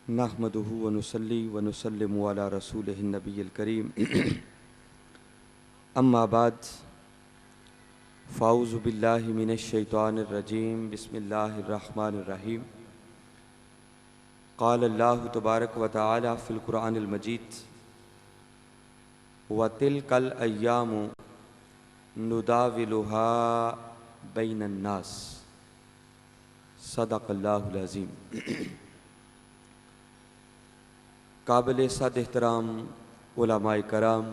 नहमदुहु व नुसल्ली व नुसल्लिमु अला रसूलिहिन नबिय्यिल करीम अम्मा बाद फ़ाऊज़ु बिल्लाहि मिनश शैतानिर रजीम बिस्मिल्लाहिर रहमानिर रहीम क़ाल अल्लाहु तबारक व तआला फ़िल क़ुरआनिल मजीद व तिलकल अय्यामु नुदाविलुहा बैनन नास सदक़ल्लाहुल अज़ीम। काबिल सद एहतराम उलमाए कराम,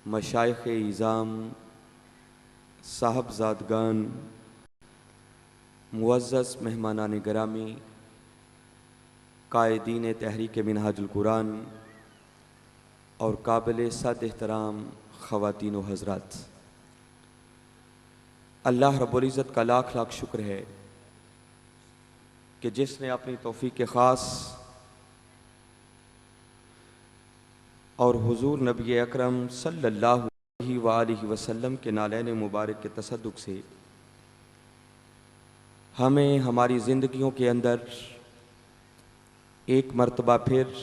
मशाइख़ इज़ाम, साहबज़ादगान, मुअज़्ज़ज़ मेहमानान गिरामी, कायदीन तहरीक मिनहाजुल कुरान और काबिल सद एहतराम ख़वातीन व हज़रात, अल्लाह रब्बुल इज़्ज़त का लाख लाख शुक्र है कि जिसने अपनी तौफ़ीक़ ख़ास और हुज़ूर नबी अकरम सल्लल्लाहु अलैहि वसल्लम के नालैन मुबारक के तसद्दुक़ से हमें हमारी ज़िंदगियों के अंदर एक मरतबा फिर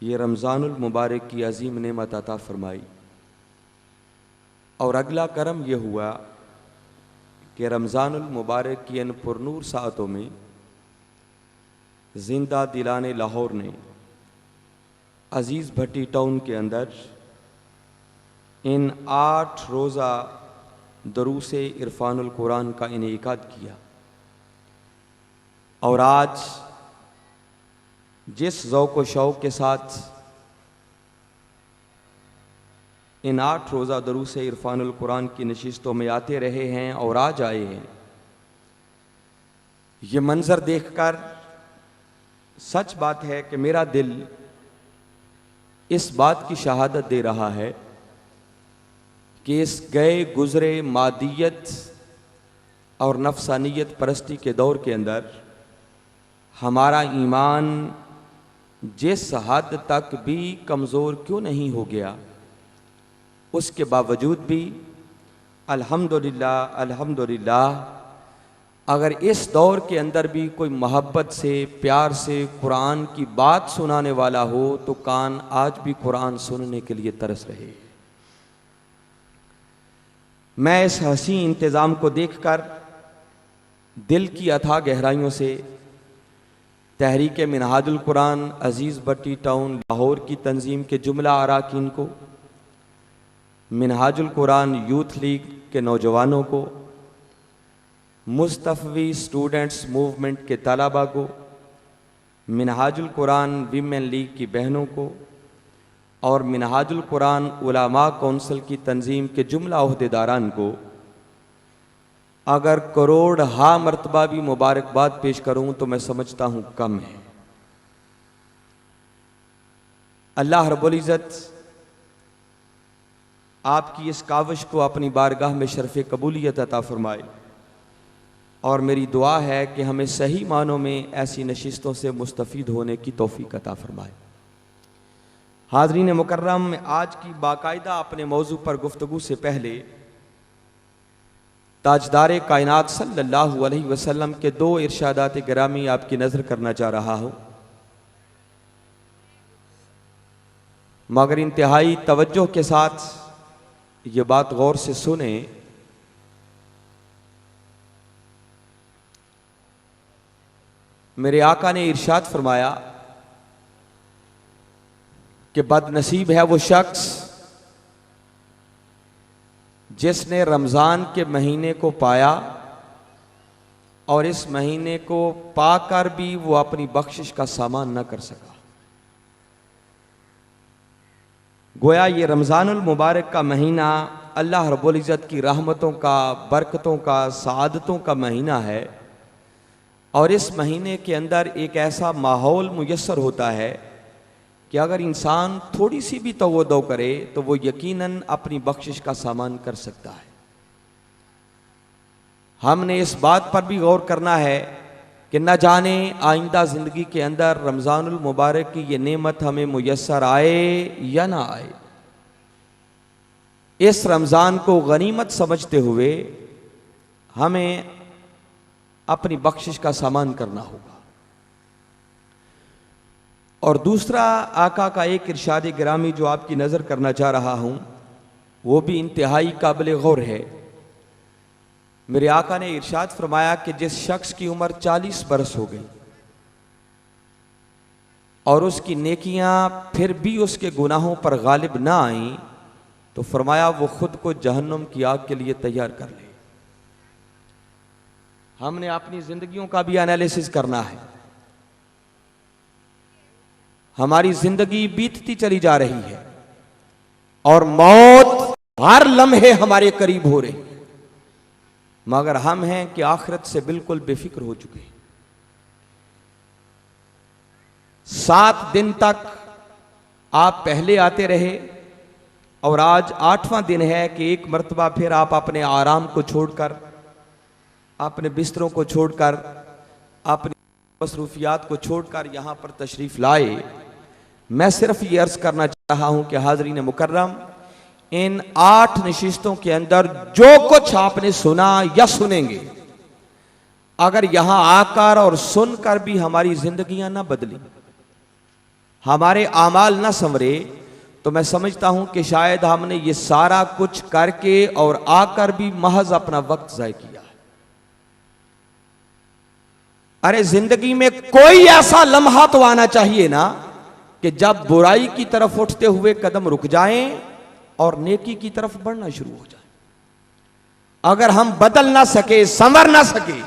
ये रमज़ानुल मुबारक की अज़ीम नेमत अता फ़रमाई। और अगला करम यह हुआ कि रमज़ानुल मुबारक की इन पुरनूर साअतों में ज़िंदा दिलाने लाहौर ने अज़ीज़ भट्टी टाउन के अंदर इन 8 रोज़ा दरूसे इरफानुल कुरान का इनेकाद किया। और आज जिस ज़ौक़ व शौक़ के साथ इन 8 रोज़ा दरूसे इरफानुल कुरान की नशिस्तों में आते रहे हैं और आज आए हैं, ये मंज़र देखकर सच बात है कि मेरा दिल इस बात की शहादत दे रहा है कि इस गए गुज़रे मादियत और नफसानियत परस्ती के दौर के अंदर हमारा ईमान जिस हद तक भी कमज़ोर क्यों नहीं हो गया, उसके बावजूद भी अल्हम्दुलिल्लाह अल्हम्दुलिल्लाह अगर इस दौर के अंदर भी कोई मोहब्बत से प्यार से कुरान की बात सुनाने वाला हो तो कान आज भी कुरान सुनने के लिए तरस रहे। मैं इस हसी इंतज़ाम को देखकर दिल की अथाह गहराइयों से तहरीक मिनहाजुल कुरान अज़ीज़ भट्टी टाउन लाहौर की तंजीम के जुमला अराकीन को, मिनहाजुल कुरान यूथ लीग के नौजवानों को, मुस्तफ़वी स्टूडेंट्स मूवमेंट के तलबा को, मिनहाजुल कुरान वीमेन लीग की बहनों को और मिनहाजुल कुरान उलमा कौंसिल की तंजीम के जुमला ओहदेदारान को अगर करोड़ हा मरतबा भी मुबारकबाद पेश करूं तो मैं समझता हूं कम है। अल्लाह रब्बुल इज़्ज़त आपकी इस काविश को अपनी बारगाह में शर्फ़ कबूलियत अता फ़रमाए और मेरी दुआ है कि हमें सही मानों में ऐसी नशिस्तों से मुस्तफ़ीद होने की तौफ़ीक़ अता फ़रमाए। हाज़रीन मुकर्रम, आज की बाकायदा अपने मौजू पर गुफ्तगू से पहले ताजदार कायनात सल्लल्लाहु अलैहि वसल्लम के 2 इरशादात गिरामी आपकी नज़र करना चाह रहा हूँ, मगर इंतहाई तवज्जो के साथ ये बात गौर से सुने। मेरे आका ने इरशाद फरमाया कि बदनसीब है वो शख्स जिसने रमज़ान के महीने को पाया और इस महीने को पाकर भी वो अपनी बख्शिश का सामान न कर सका। गोया ये रमज़ानुल मुबारक का महीना अल्लाह रब्बुल इज़्ज़त की रहमतों का, बरकतों का, सआदतों का महीना है और इस महीने के अंदर एक ऐसा माहौल मुयस्सर होता है कि अगर इंसान थोड़ी सी भी तवज्जो करे तो वो यकीनन अपनी बख्शिश का सामान कर सकता है। हमने इस बात पर भी गौर करना है कि न जाने आइंदा ज़िंदगी के अंदर रमज़ानुल मुबारक की ये नेमत हमें मुयस्सर आए या ना आए। इस रमज़ान को गनीमत समझते हुए हमें अपनी बख्शिश का सामान करना होगा। और दूसरा आका का एक इरशाद गिरामी जो आपकी नज़र करना चाह रहा हूँ वो भी इंतहाई काबिल गौर है। मेरे आका ने इरशाद फरमाया कि जिस शख्स की उम्र 40 बरस हो गई और उसकी नेकियां फिर भी उसके गुनाहों पर गालिब ना आईं, तो फरमाया वो खुद को जहन्नुम की आग के लिए तैयार कर ले। हमने अपनी जिंदगियों का भी एनालिसिस करना है। हमारी जिंदगी बीतती चली जा रही है और मौत हर लम्हे हमारे करीब हो रही है, मगर हम हैं कि आखिरत से बिल्कुल बेफिक्र हो चुके हैं। 7 दिन तक आप पहले आते रहे और आज 8वां दिन है कि एक मर्तबा फिर आप अपने आराम को छोड़कर, अपने बिस्तरों को छोड़कर, अपनी मसरूफियात को छोड़कर यहां पर तशरीफ लाए। मैं सिर्फ ये अर्ज करना चाह रहा हूं कि हाज़रीन मुकर्रम, इन 8 नशिस्तों के अंदर जो कुछ आपने सुना या सुनेंगे, अगर यहां आकर और सुनकर भी हमारी जिंदगियां ना बदली, हमारे आमाल ना संवरे, तो मैं समझता हूं कि शायद हमने ये सारा कुछ करके और आकर भी महज अपना वक्त ज़ाय किया है। अरे जिंदगी में कोई ऐसा लम्हा तो आना चाहिए ना कि जब बुराई की तरफ उठते हुए कदम रुक जाएं और नेकी की तरफ बढ़ना शुरू हो जाए। अगर हम बदल ना सके, संवर ना सके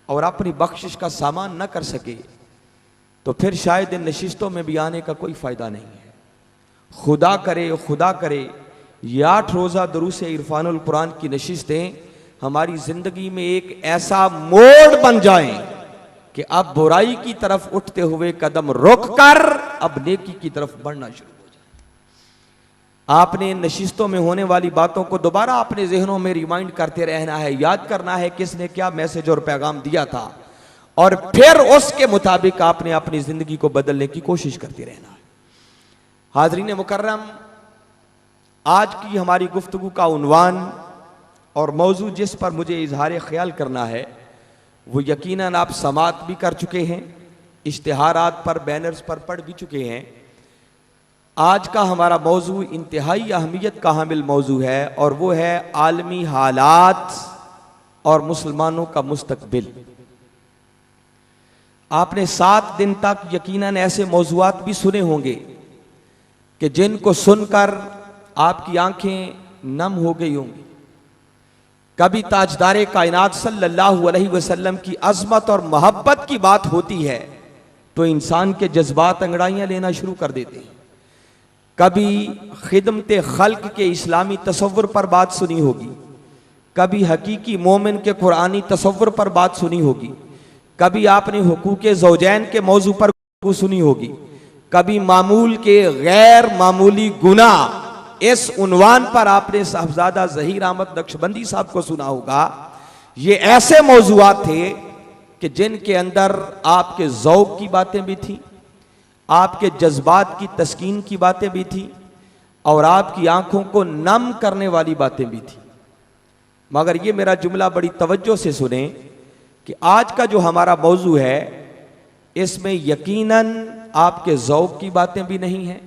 और अपनी बख्शिश का सामान ना कर सके, तो फिर शायद इन नशिस्तों में भी आने का कोई फायदा नहीं है। खुदा करे ये 8 रोज़ा दुरूस इरफानुल कुरान की नशिस्तें हमारी जिंदगी में एक ऐसा मोड़ बन जाएं कि अब बुराई की तरफ उठते हुए कदम रोक कर अब नेकी की तरफ बढ़ना शुरू हो जाए। आपने इन नशिस्तों में होने वाली बातों को दोबारा अपने जहनों में रिमाइंड करते रहना है, याद करना है किसने क्या मैसेज और पैगाम दिया था, और फिर उसके मुताबिक आपने अपनी जिंदगी को बदलने की कोशिश करते रहना है। हाज़रीन मुकर्रम, आज की हमारी गुफ्तगू का उन्वान और मौजू जिस पर मुझे इजहार ख्याल करना है वो यकीनन आप समात भी कर चुके हैं, इश्तिहारात पर, बैनर्स पर पढ़ भी चुके हैं। आज का हमारा मौजू इंतहाई अहमियत का हामिल मौजू है और वो है आलमी हालात और मुसलमानों का मुस्तकबिल। आपने 7 दिन तक यकीनन ऐसे मौजूआत भी सुने होंगे कि जिनको सुनकर आपकी आंखें नम हो गई होंगी। कभी ताजदारे कायनात सल्लल्लाहु अलैहि वसल्लम की अजमत और मोहब्बत की बात होती है तो इंसान के जज्बात अंगड़ाइयां लेना शुरू कर देते हैं। कभी खिदमत खल्क के इस्लामी तसव्वुर पर बात सुनी होगी, कभी हकीकी मोमिन के कुरानी तसव्वुर पर बात सुनी होगी, कभी आपने हुकूक ज़ौजैन के मौजू पर सुनी होगी, कभी मामूल के गैर मामूली गुनाह इस उन्वान पर आपने साहबजादा ज़हीर अहमद नक्शबंदी साहब को सुना होगा। ये ऐसे मौजूआत थे कि जिनके अंदर आपके ज़ौक़ की बातें भी थी, आपके जज्बात की तस्कीन की बातें भी थी और आपकी आंखों को नम करने वाली बातें भी थी। मगर ये मेरा जुमला बड़ी तवज्जो से सुने कि आज का जो हमारा मौजू है इसमें यकीनन आपके ज़ौक़ की बातें भी नहीं हैं,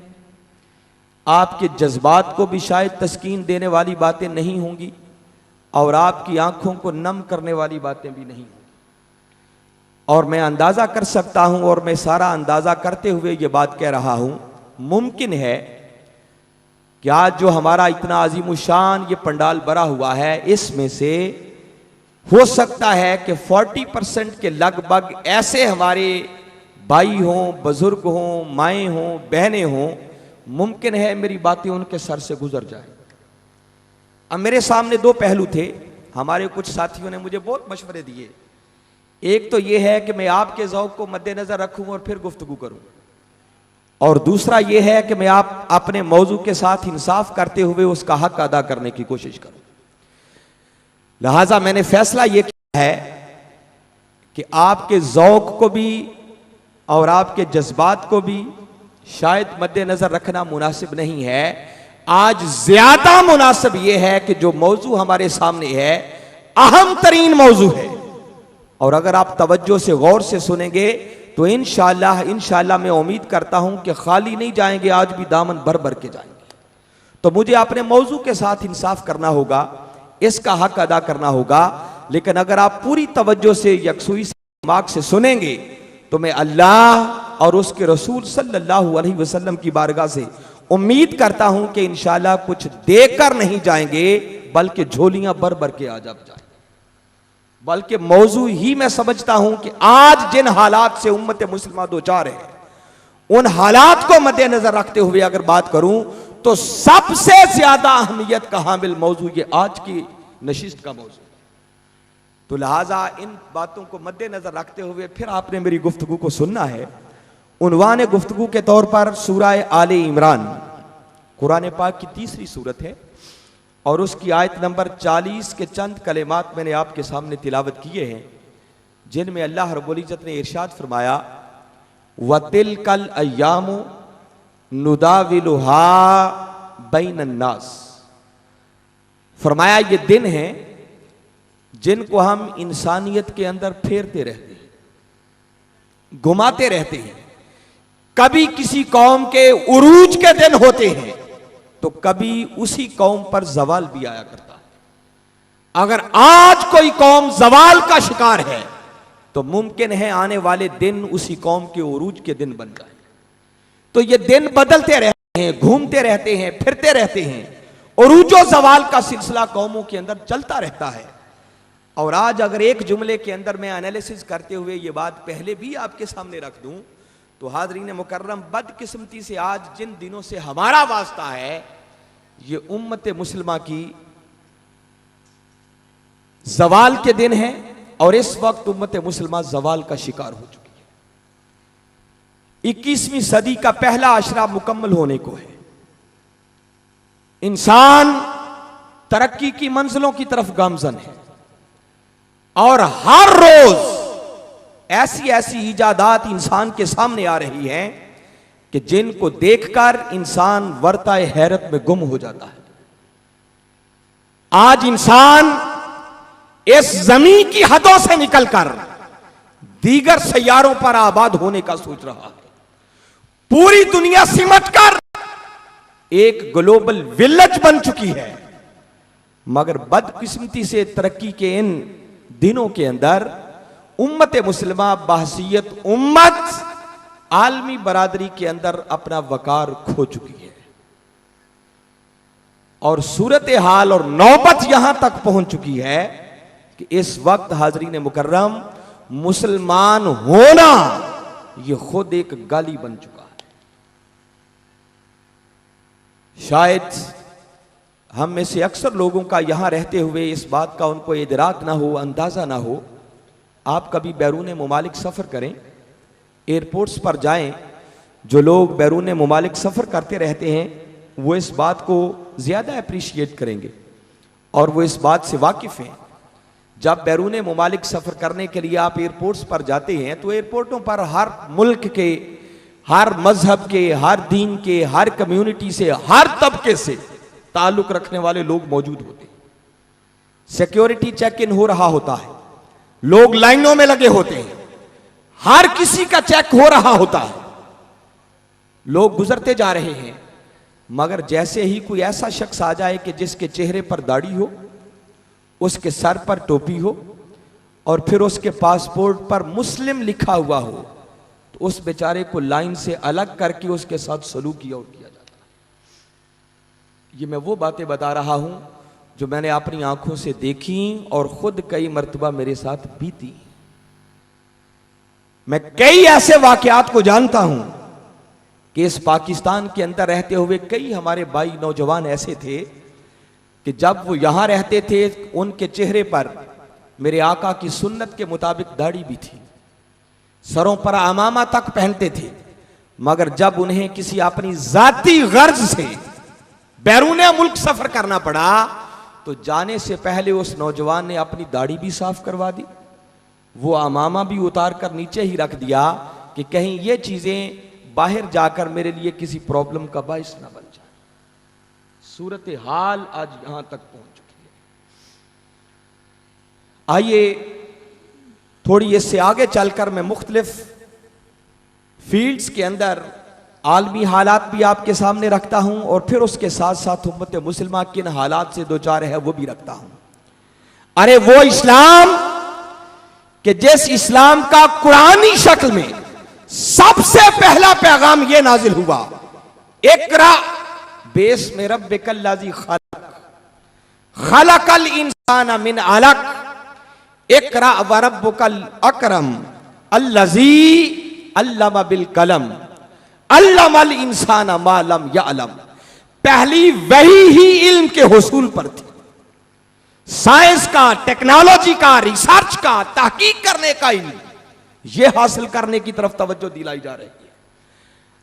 आपके जज्बात को भी शायद तस्कीन देने वाली बातें नहीं होंगी और आपकी आंखों को नम करने वाली बातें भी नहीं होंगी। और मैं अंदाज़ा कर सकता हूं और मैं सारा अंदाज़ा करते हुए ये बात कह रहा हूं, मुमकिन है कि आज जो हमारा इतना अजीमुशान ये पंडाल भरा हुआ है इसमें से हो सकता है कि 40% के लगभग ऐसे हमारे भाई हों, बुजुर्ग हों, माएँ हों, बहनें हों, मुमकिन है मेरी बातें उनके सर से गुजर जाए। अब मेरे सामने 2 पहलू थे। हमारे कुछ साथियों ने मुझे बहुत मशवरे दिए। एक तो यह है कि मैं आपके ज़ौक़ को मद्देनज़र रखूं और फिर गुफ्तगू करूं, और दूसरा यह है कि मैं आप अपने मौजू के साथ इंसाफ करते हुए उसका हक अदा करने की कोशिश करूं। लिहाजा मैंने फैसला यह किया है कि आपके ज़ौक़ को भी और आपके जज्बात को भी शायद मद्देनजर रखना मुनासिब नहीं है। आज ज्यादा मुनासिब यह है कि जो मौजू हमारे सामने है अहम तरीन मौजू है, और अगर आप तवज्जो से गौर से सुनेंगे तो इंशाअल्लाह मैं उम्मीद करता हूं कि खाली नहीं जाएंगे, आज भी दामन भर भर के जाएंगे। तो मुझे अपने मौजू के साथ इंसाफ करना होगा, इसका हक अदा करना होगा। लेकिन अगर आप पूरी तवज्जो से, यकसुई से, दिमाग से सुनेंगे तो मैं अल्लाह और उसके रसूल सल्लल्लाहु अलैहि वसल्लम की बारगाह से उम्मीद करता हूं कि इंशाअल्लाह कुछ देकर नहीं जाएंगे, बल्कि झोलियां भर भर के आ जाएंगे। बल्कि मौजू ही मैं समझता हूं कि आज जिन हालात से उम्मत मुस्लिमा दो चार है, उन हालात को मद्देनजर रखते हुए अगर बात करूं तो सबसे ज्यादा अहमियत का हामिल मौजू ये आज की नशिस्त का मौजू। तो लिहाजा इन बातों को मद्देनजर रखते हुए फिर आपने मेरी गुफ्तगू को सुनना है। उन्वान गुफ्तगू के तौर पर सूरह आले इमरान कुरान पाक की तीसरी सूरत है और उसकी आयत नंबर 40 के चंद कलेमात मैंने आपके सामने तिलावत किए हैं, जिनमें अल्लाह रब्बुल इज्जत ने इरशाद फरमाया, वतिलकल अय्यामु नुदाविलुहा बैनन नास। फरमाया ये दिन है जिनको हम इंसानियत के अंदर फेरते रहते हैं, घुमाते रहते हैं। कभी किसी कौम के उरूज के दिन होते हैं तो कभी उसी कौम पर जवाल भी आया करता है। अगर आज कोई कौम जवाल का शिकार है तो मुमकिन है आने वाले दिन उसी कौम के उरूज के दिन बन जाए। तो ये दिन बदलते रहते हैं, घूमते रहते हैं, फिरते रहते हैं। उरूजो जवाल का सिलसिला कौमों के अंदर चलता रहता है। और आज अगर एक जुमले के अंदर मैं एनालिसिस करते हुए ये बात पहले भी आपके सामने रख दूं तो हाज़रीन मुकर्रम, बदकिस्मती से आज जिन दिनों से हमारा वास्ता है ये उम्मत मुस्लिमा की जवाल के दिन है और इस वक्त उम्मत मुस्लिमा जवाल का शिकार हो चुकी है। 21वीं सदी का पहला अशरा मुकम्मल होने को है। इंसान तरक्की की मंजिलों की तरफ गामजन है और हर रोज ऐसी ऐसी इजादात इंसान के सामने आ रही हैं कि जिनको देखकर इंसान वर्ताए हैरत में गुम हो जाता है। आज इंसान इस जमीन की हदों से निकलकर दीगर सैयारों पर आबाद होने का सोच रहा है। पूरी दुनिया सिमटकर एक ग्लोबल विलेज बन चुकी है, मगर बदकिस्मती से तरक्की के इन दिनों के अंदर उम्मत मुस्लिमा बहसीयत उम्मत आलमी बरादरी के अंदर अपना वकार खो चुकी है और सूरत हाल और नौबत यहां तक पहुंच चुकी है कि इस वक्त हाज़रीन मुकर्रम मुसलमान होना यह खुद एक गाली बन चुका है। शायद हम में से अक्सर लोगों का यहां रहते हुए इस बात का उनको इदराक ना हो, अंदाजा ना हो। आप कभी बैरून मुमालिक सफ़र करें, एयरपोर्ट्स पर जाएं, जो लोग बैरून मुमालिक सफ़र करते रहते हैं वो इस बात को ज़्यादा अप्रिशिएट करेंगे और वो इस बात से वाकिफ़ हैं। जब बैरून मुमालिक सफ़र करने के लिए आप एयरपोर्ट्स पर जाते हैं तो एयरपोर्टों पर हर मुल्क के, हर मजहब के, हर दीन के, हर कम्युनिटी से, हर तबके से ताल्लुक़ रखने वाले लोग मौजूद होते हैं। सिक्योरिटी चेक इन हो रहा होता है, लोग लाइनों में लगे होते हैं, हर किसी का चेक हो रहा होता है, लोग गुजरते जा रहे हैं। मगर जैसे ही कोई ऐसा शख्स आ जाए कि जिसके चेहरे पर दाढ़ी हो, उसके सर पर टोपी हो और फिर उसके पासपोर्ट पर मुस्लिम लिखा हुआ हो, तो उस बेचारे को लाइन से अलग करके उसके साथ सलूक किया और किया जाता है। ये मैं वो बातें बता रहा हूं जो मैंने अपनी आंखों से देखी और खुद कई मर्तबा मेरे साथ बीती। मैं कई ऐसे वाकयात को जानता हूं कि इस पाकिस्तान के अंदर रहते हुए कई हमारे भाई नौजवान ऐसे थे कि जब वो यहां रहते थे उनके चेहरे पर मेरे आका की सुन्नत के मुताबिक दाढ़ी भी थी, सरों पर अमामा तक पहनते थे। मगर जब उन्हें किसी अपनी जाती गर्ज से बैरून मुल्क सफर करना पड़ा तो जाने से पहले उस नौजवान ने अपनी दाढ़ी भी साफ करवा दी, वो अमामा भी उतार कर नीचे ही रख दिया कि कहीं ये चीजें बाहर जाकर मेरे लिए किसी प्रॉब्लम का बाइस ना बन जाए। सूरत हाल आज यहां तक पहुंच चुकी है। आइए थोड़ी इससे आगे चलकर मैं मुख्तलिफ फील्ड्स के अंदर आलमी हालात भी आपके सामने रखता हूं और फिर उसके साथ साथ उम्मत मुस्लिमा किन हालात से दो चार है वो भी रखता हूं। अरे वो इस्लाम कि जिस इस्लाम का कुरानी शक्ल में सबसे पहला पैगाम यह नाजिल हुआ, इकरा बेस्मि रब्बिकल लज़ी खलक, खलकल इंसान मिन अलक, इकरा व रब्बुकल अकरम अल्लज़ी अल्लमा बिल कलम अल्लमल इंसान मा लम यअलम। पहली वही ही इल्म के हुसूल पर थी। साइंस का, टेक्नोलॉजी का, रिसर्च का, तहकीक करने का इल्म, यह हासिल करने की तरफ तवज्जो दिलाई जा रही है।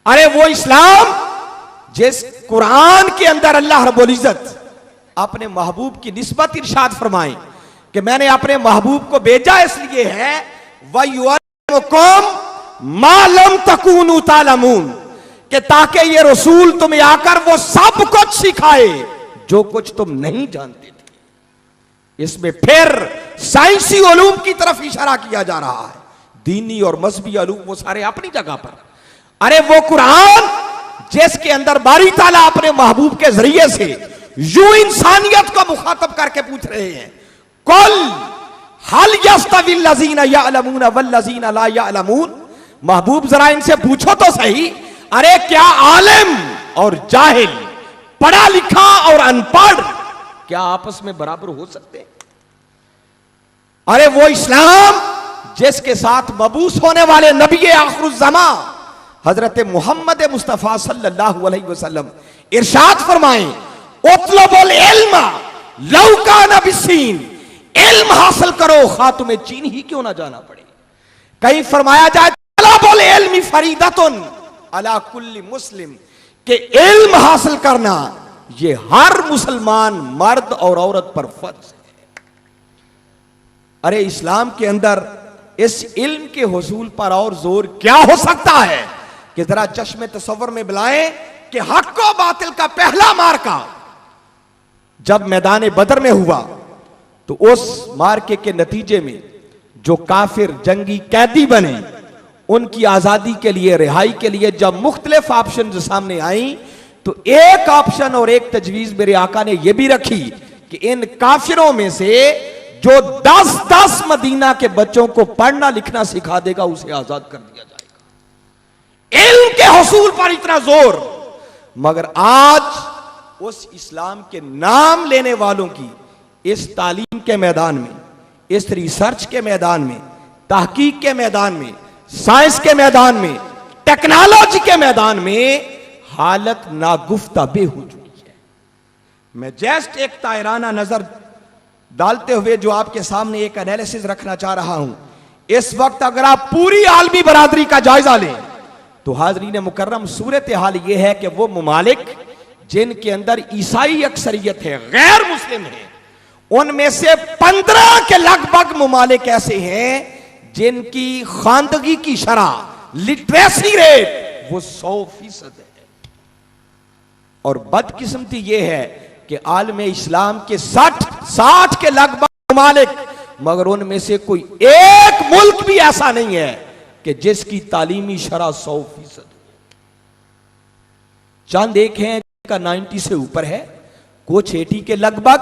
अरे वो इस्लाम जिस कुरान के अंदर अल्लाह रब्बुल इज्जत अपने महबूब की निस्बत इरशाद फरमाए कि मैंने अपने महबूब को भेजा इसलिए है वयुअल्लिमुकुम मा लम तकूनु तालमून, कि ताकि ये रसूल तुम्हें आकर वो सब कुछ सिखाए जो कुछ तुम नहीं जानते थे। इसमें फिर साइंसी उलूम की तरफ इशारा किया जा रहा है, दीनी और मजहबी उलूम वो सारे अपनी जगह पर। अरे वो कुरान जिसके अंदर बारी ताला अपने महबूब के जरिए से यूं इंसानियत को मुखातब करके पूछ रहे हैं, कुल हल यस्तविल लज़ीना यअलमून वल लज़ीना ला यअलमून। महबूब जरा इनसे पूछो तो सही, अरे क्या आलिम और जाहिल, पढ़ा लिखा और अनपढ़ क्या आपस में बराबर हो सकते हैं? अरे वो इस्लाम जिसके साथ मबूस होने वाले नबी आखिरुज़्ज़मा हजरत मोहम्मद मुस्तफ़ा सल्लल्लाहु अलैहि वसल्लम इरशाद फरमाएं, उतलबुल इल्म लौ काना बिस्सीन, इल्म हासिल करो खा तुम्हें चीन ही क्यों ना जाना पड़े। कहीं फरमाया जाए तलबुल इल्मी फरीदतुन अला कुल्ली मुस्लिम, के इल्म हासिल करना ये हर मुसलमान मर्द और औरत पर फर्ज है। अरे इस्लाम के अंदर इस इल्म के हुसूल पर और जोर क्या हो सकता है कि जरा चश्मे तसव्वुर में बुलाएं कि हक को बातिल का पहला मार्का जब मैदान बदर में हुआ तो उस मार्के के नतीजे में जो काफिर जंगी कैदी बने उनकी आजादी के लिए, रिहाई के लिए जब मुख्तलिफ ऑप्शन सामने आई तो एक ऑप्शन और एक तजवीज मेरे आका ने यह भी रखी कि इन काफिरों में से जो 10-10 मदीना के बच्चों को पढ़ना लिखना सिखा देगा उसे आजाद कर दिया जाएगा। इल्म के हुसूल पर इतना जोर, मगर आज उस इस्लाम के नाम लेने वालों की इस तालीम के मैदान में, इस रिसर्च के मैदान में, तहकीक के मैदान में, साइंस के मैदान में, टेक्नोलॉजी के मैदान में हालत नागुफ्ताबे हो चुकी है। मैं जस्ट एक तायराना नजर डालते हुए जो आपके सामने एक एनालिसिस रखना चाह रहा हूं, इस वक्त अगर आप पूरी आलमी बरादरी का जायजा लें तो हाजरीन मुकर्रम सूरत हाल यह है कि वो ममालिक जिनके अंदर ईसाई अक्सरियत है, गैर मुस्लिम है, उनमें से 15 के लगभग ममालिक ऐसे हैं जिनकी खानदगी की शरह, लिटरेसी रेट वो 100% है। और बदकिस्मती यह है कि आलम इस्लाम के 60 के लगभग ममालिक, मगर उनमें से कोई एक मुल्क भी ऐसा नहीं है कि जिसकी तालीमी शरह 100%। चंद एक हैं का 90 से ऊपर है, कुछ 80 के लगभग।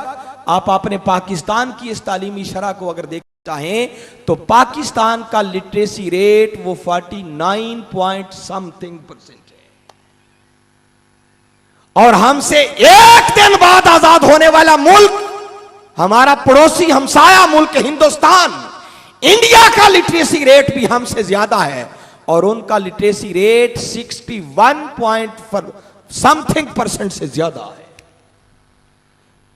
आप अपने पाकिस्तान की इस तालीमी शरह को अगर देखना चाहें तो पाकिस्तान का लिटरेसी रेट वो 49 पॉइंट समथिंग % है। और हमसे एक दिन बाद आजाद होने वाला मुल्क, हमारा पड़ोसी हमसाया मुल्क हिंदुस्तान, इंडिया का लिटरेसी रेट भी हमसे ज्यादा है और उनका लिटरेसी रेट 61 पॉइंट समथिंग % से ज्यादा है।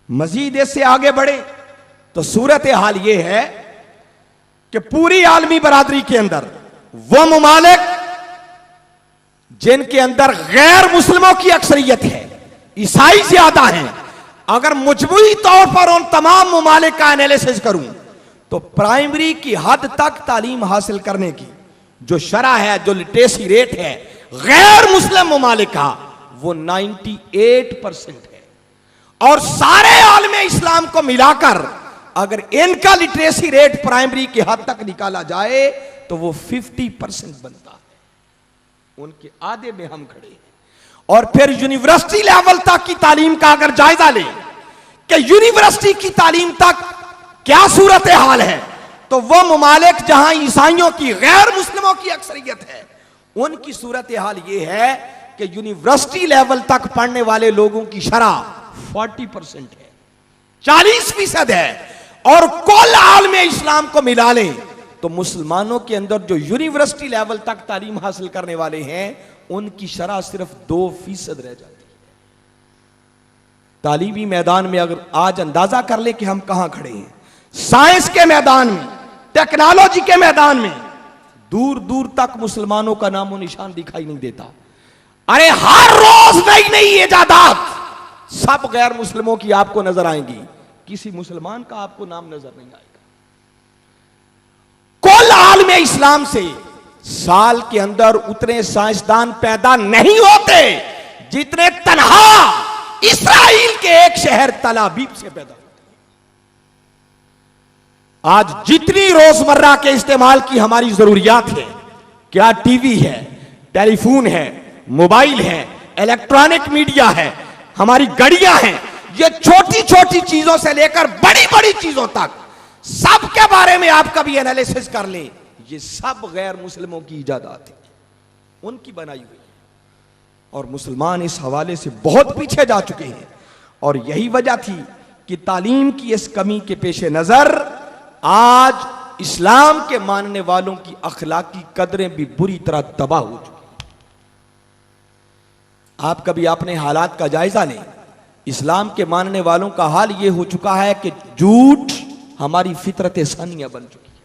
मजीद इससे आगे बढ़े तो सूरत हाल यह है कि पूरी आलमी बरादरी के अंदर वो ममालिक जिनके अंदर गैर मुस्लिमों की अक्सरियत है, ईसाई ज्यादा हैं, अगर मजमूई तौर पर उन तमाम ममालिक का एनालिसिस करूं तो प्राइमरी की हद तक तालीम हासिल करने की जो शरह है, जो लिटरेसी रेट है गैर मुस्लिम ममालिक का, वो 98% है। और सारे आलमे इस्लाम को मिलाकर अगर इनका लिटरेसी रेट प्राइमरी की हद तक निकाला जाए तो वो 50% बनता है। उनके आधे में हम खड़े हैं। और फिर यूनिवर्सिटी लेवल तक की तालीम का अगर जायजा लें कि यूनिवर्सिटी की तालीम तक क्या सूरत हाल है, तो वो ममालिक जहां ईसाइयों की, गैर मुस्लिमों की अक्सरियत है, उनकी सूरत हाल ये है कि यूनिवर्सिटी लेवल तक पढ़ने वाले लोगों की शरह 40% है, 40% है। और कुल आलम इस्लाम को मिला लें तो मुसलमानों के अंदर जो यूनिवर्सिटी लेवल तक तालीम हासिल करने वाले हैं उनकी शरह सिर्फ 2% रह जाती है। तालीमी मैदान में अगर आज अंदाजा कर ले कि हम कहां खड़े हैं, साइंस के मैदान में, टेक्नोलॉजी के मैदान में दूर दूर तक मुसलमानों का नामो निशान दिखाई नहीं देता। अरे हर रोज नई नई इजादात सब गैर मुस्लिमों की आपको नजर आएंगी, किसी मुसलमान का आपको नाम नजर नहीं आएगा। कुल आलम इस्लाम से साल के अंदर उतने साइंसदान पैदा नहीं होते जितने तन्हा इस्राइल के एक शहर तल अबीब से पैदा होते हैं। आज जितनी रोजमर्रा के इस्तेमाल की हमारी जरूरियात है, क्या टीवी है, टेलीफोन है, मोबाइल है, इलेक्ट्रॉनिक मीडिया है, हमारी गाड़ियां हैं, ये छोटी छोटी चीजों से लेकर बड़ी बड़ी चीजों तक सब के बारे में आप कभी एनालिसिस कर लें, ये सब गैर मुस्लिमों की इजादात है, उनकी बनाई हुई है। और मुसलमान इस हवाले से बहुत पीछे जा चुके हैं। और यही वजह थी कि तालीम की इस कमी के पेश नजर आज इस्लाम के मानने वालों की अखलाकी कदरें भी बुरी तरह तबाह हो चुकी हैं। आप कभी अपने हालात का जायजा लें, इस्लाम के मानने वालों का हाल यह हो चुका है कि झूठ हमारी फितरत सानिया बन चुकी है।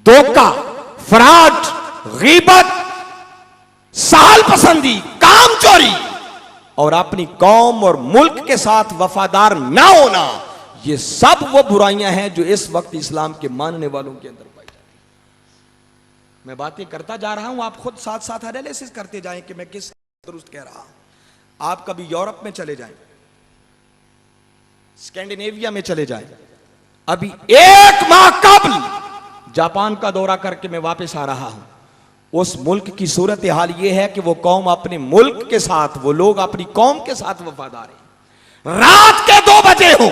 धोखा, फराड, गीबत, सहल पसंदी, काम चोरी और अपनी कौम और मुल्क के साथ वफादार ना होना, ये सब वो बुराइयां हैं जो इस वक्त इस्लाम के मानने वालों के अंदर पाई जाती हैं। मैं बातें करता जा रहा हूं, आप खुद साथ साथ एनालिसिस करते जाएं कि मैं किस दुरुस्त कह रहा हूं। आप कभी यूरोप में चले जाएं, स्कैंडिनेविया में चले जाएं। अभी 1 माह कबल जापान का दौरा करके मैं वापस आ रहा हूं। उस मुल्क की सूरत हाल यह है कि वो कौम अपने मुल्क के साथ, वो लोग अपनी कौम के साथ वफादार हैं। रात के 2 बजे हो,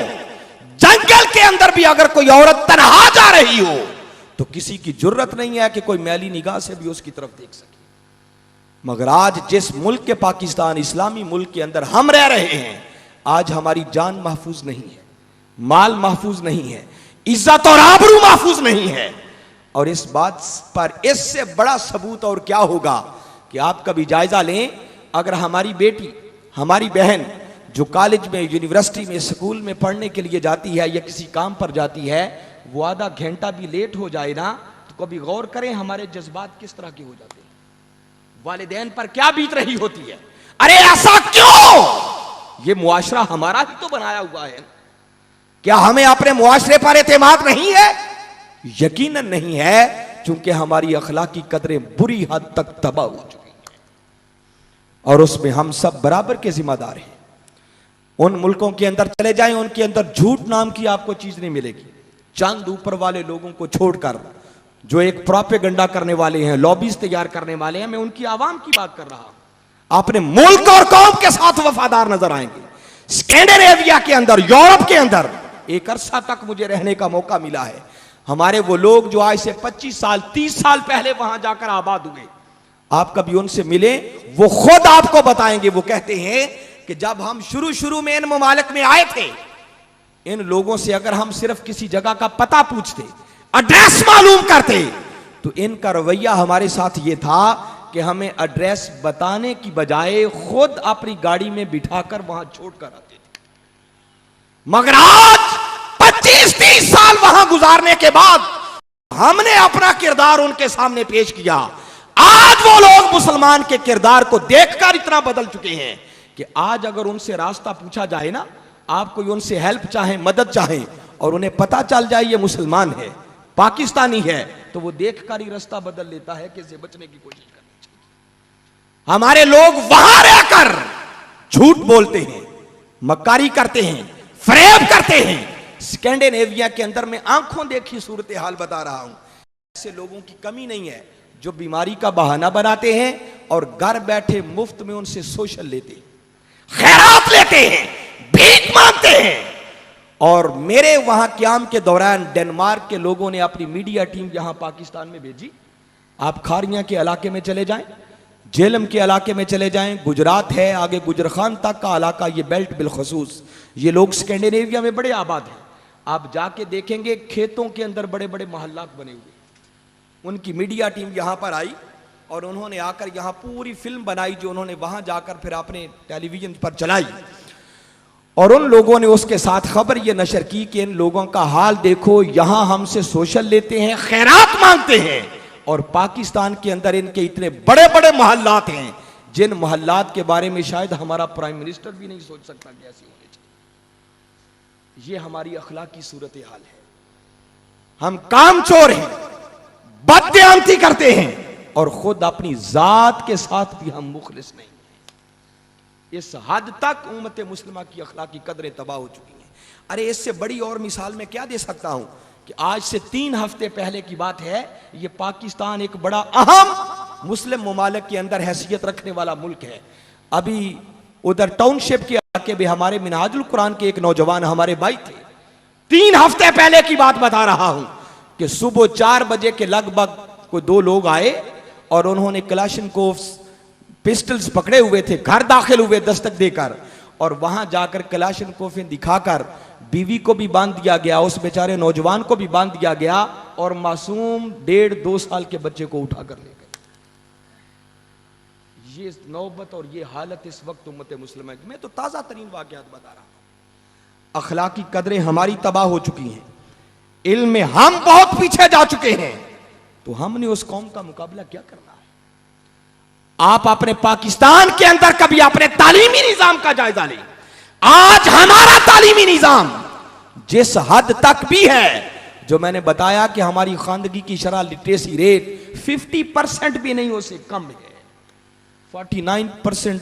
जंगल के अंदर भी अगर कोई औरत तन्हा जा रही हो तो किसी की जुर्रत नहीं है कि कोई मैली निगाह से भी उसकी तरफ देख सके। मगर आज जिस मुल्क के, पाकिस्तान इस्लामी मुल्क के अंदर हम रह रहे हैं, आज हमारी जान महफूज नहीं है, माल महफूज नहीं है, इज्जत और आबरू महफूज नहीं है। और इस बात पर इससे बड़ा सबूत और क्या होगा कि आप कभी जायजा लें, अगर हमारी बेटी, हमारी बहन जो कॉलेज में, यूनिवर्सिटी में, स्कूल में पढ़ने के लिए जाती है या किसी काम पर जाती है, वो आधा घंटा भी लेट हो जाए ना, तो कभी गौर करें हमारे जज्बात किस तरह के हो जाते हैं, वालिदैन पर क्या बीत रही होती है। अरे ऐसा क्यों? ये मुआशरा हमारा ही तो बनाया हुआ है। क्या हमें अपने मुआशरे पर एतमाद नहीं है? यकीनन नहीं है, क्योंकि हमारी अखलाकी कदरें बुरी हद तक तबाह हो चुकी हैं और उसमें हम सब बराबर के जिम्मेदार हैं। उन मुल्कों के अंदर चले जाएं, उनके अंदर झूठ नाम की आपको चीज नहीं मिलेगी। चंद ऊपर वाले लोगों को छोड़कर जो एक प्रोपेगेंडा करने वाले हैं, लॉबीज तैयार करने वाले हैं, मैं उनकी आवाम की बात कर रहा हूं। अपने मुल्क और कौम के साथ वफादार नजर आएंगे। स्कैंडिनेविया के अंदर, यूरोप के अंदर एक अरसा तक मुझे रहने का मौका मिला है। हमारे वो लोग जो आज से 25 साल, 30 साल पहले वहां जाकर आबाद हुए, आप कभी उनसे मिले, वो खुद आपको बताएंगे। वो कहते हैं कि जब हम शुरू में इन ममालिक में आए थे, इन लोगों से अगर हम सिर्फ किसी जगह का पता पूछते, एड्रेस मालूम करते, तो इनका रवैया हमारे साथ ये था कि हमें एड्रेस बताने की बजाय खुद अपनी गाड़ी में बिठाकर वहां छोड़कर आते थे। मगर आज 25-30 साल वहां गुजारने के बाद हमने अपना किरदार उनके सामने पेश किया। आज वो लोग मुसलमान के किरदार को देखकर इतना बदल चुके हैं कि आज अगर उनसे रास्ता पूछा जाए ना, आप कोई उनसे हेल्प चाहे, मदद चाहे, और उन्हें पता चल जाए ये मुसलमान है, पाकिस्तानी है, तो वो देखकर ही रास्ता बदल लेता है कि इससे बचने की कोशिश करनी चाहिए। हमारे लोग वहां रहकर झूठ बोलते हैं, मक्कारी करते हैं, फरेब करते हैं। स्कैंडिनेविया के अंदर मैं आंखों देखी सूरत हाल बता रहा हूं। ऐसे लोगों की कमी नहीं है जो बीमारी का बहाना बनाते हैं और घर बैठे मुफ्त में उनसे सोशल लेते हैं, खैरात लेते हैं, भीख मांगते हैं। और मेरे वहां क्याम के दौरान डेनमार्क के लोगों ने अपनी मीडिया टीम यहां पाकिस्तान में भेजी। आप खारियां के इलाके में चले जाएं, झेलम के इलाके में चले जाएं, गुजरात है, आगे गुजरखान तक का इलाका, ये बेल्ट बिलखसूस, ये लोग स्कैंडिनेविया में बड़े आबाद हैं। आप जाके देखेंगे खेतों के अंदर बड़े बड़े मोहल्लात बने हुए। उनकी मीडिया टीम यहां पर आई और उन्होंने आकर यहां पूरी फिल्म बनाई, जो उन्होंने वहां जाकर फिर अपने टेलीविजन पर चलाई। और उन लोगों ने उसके साथ खबर यह नशर की कि इन लोगों का हाल देखो, यहां हमसे सोशल लेते हैं, खैरात मांगते हैं, और पाकिस्तान के अंदर इनके इतने बड़े बड़े मोहल्लात हैं जिन मोहल्लात के बारे में शायद हमारा प्राइम मिनिस्टर भी नहीं सोच सकता कि ऐसी होनी चाहिए। ये हमारी अखलाकी सूरत हाल है। हम कामचोर हैं, बददियानती करते हैं, और खुद अपनी जात के साथ भी हम मुखलिस नहीं हैं। इस हद तक उम्मत मुस्लिमा की अखलाकी कदरें तबाह हो चुकी हैं। अरे इससे बड़ी और मिसाल मैं क्या दे सकता हूं कि आज से 3 हफ्ते पहले की बात है, ये पाकिस्तान एक बड़ा अहम मुस्लिम ममालिक के अंदर हैसियत रखने वाला मुल्क है। अभी उधर टाउनशिप के इलाके में हमारे मिनहाजुल कुरान के एक नौजवान हमारे भाई थे। 3 हफ्ते पहले की बात बता रहा हूं कि सुबह 4 बजे के लगभग कोई 2 लोग आए और उन्होंने कलाशनकोव्स पिस्टल्स पकड़े हुए थे, घर दाखिल हुए दस्तक देकर, और वहां जाकर कलाशनकोवें दिखाकर बीवी को भी बांध दिया गया, उस बेचारे नौजवान को भी बांध दिया गया, और मासूम 1.5-2 साल के बच्चे को उठाकर ले गए। ये नौबत और ये हालत इस वक्त उम्मत मुस्लिमा की। मैं तो ताजा तरीन वाकयात बता रहा हूं। अखलाकी कदरें हमारी तबाह हो चुकी हैं, इल्म में हम बहुत पीछे जा चुके हैं, तो हमने उस कौम का मुकाबला क्या करना है? आप अपने पाकिस्तान के अंदर कभी अपने तालीमी निजाम का जायजा लें। आज हमारा तालीमी निजाम जिस हद तक भी है, जो मैंने बताया कि हमारी खानदगी की शरह लिटरेसी रेट 50% भी नहीं, उससे कम है, 49%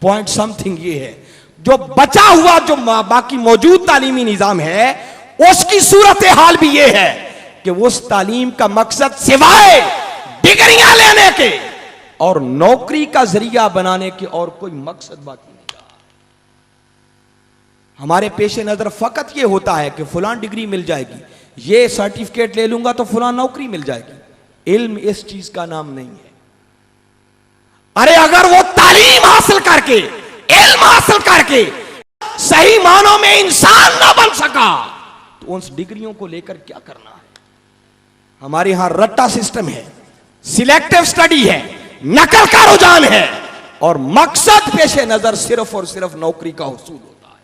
पॉइंट समथिंग ये है। जो बचा हुआ जो बाकी मौजूद तालीमी निजाम है, उसकी सूरत हाल भी ये है कि उस तालीम का मकसद सिवाय डिग्रियां लेने के और नौकरी का जरिया बनाने के और कोई मकसद बाकी नहीं रहा। हमारे पेश नजर फकत ये होता है कि फलां डिग्री मिल जाएगी, ये सर्टिफिकेट ले लूंगा तो फलां नौकरी मिल जाएगी। इल्म इस चीज का नाम नहीं है। अरे अगर वो तालीम हासिल करके, इल्म हासिल करके सही मानों में इंसान ना बन सका, तो उन डिग्रियों को लेकर क्या करना है? हमारे यहां रट्टा सिस्टम है, सिलेक्टिव स्टडी है, नकल का रुझान है, और मकसद पेश नजर सिर्फ और सिर्फ नौकरी का हुसूल होता है।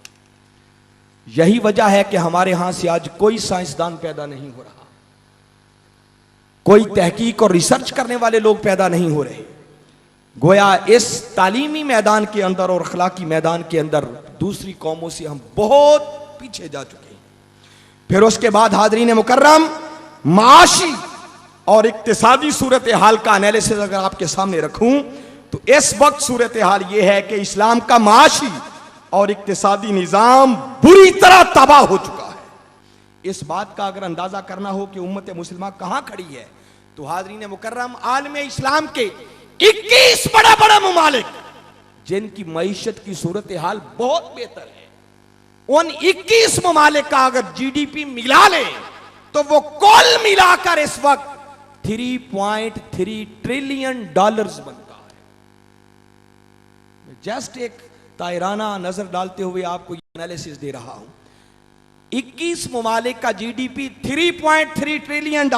यही वजह है कि हमारे यहां से आज कोई साइंसदान पैदा नहीं हो रहा, कोई तहकीक और रिसर्च करने वाले लोग पैदा नहीं हो रहे। गोया इस तालीमी मैदान के अंदर और अखलाकी मैदान के अंदर दूसरी कौमों से हम बहुत पीछे जा चुके हैं। फिर उसके बाद हाज़रीन मुकर्रम, माशी और इक्तिसादी सूरत हाल का एनालिसिस अगर आपके सामने रखूं, तो इस वक्त सूरत हाल यह है कि इस्लाम का माशी और इक्तिसादी निजाम बुरी तरह तबाह हो चुका है। इस बात का अगर अंदाजा करना हो कि उम्मत मुस्लिमा कहां खड़ी है, तो हाज़रीन मुकर्रम, आलम इस्लाम के 21 बड़े बड़े ममालिक जिनकी मईशत की सूरत हाल बहुत बेहतर है, उन 21 ममालिक का अगर GDP मिला ले तो वो कुल मिलाकर इस वक्त $3.3 ट्रिलियन बनता है। मैं जस्ट एक तायराना नजर डालते हुए आपको ये एनालिसिस दे रहा हूं। 21 ममालिक का GDP $3.3 ट्रिलियन,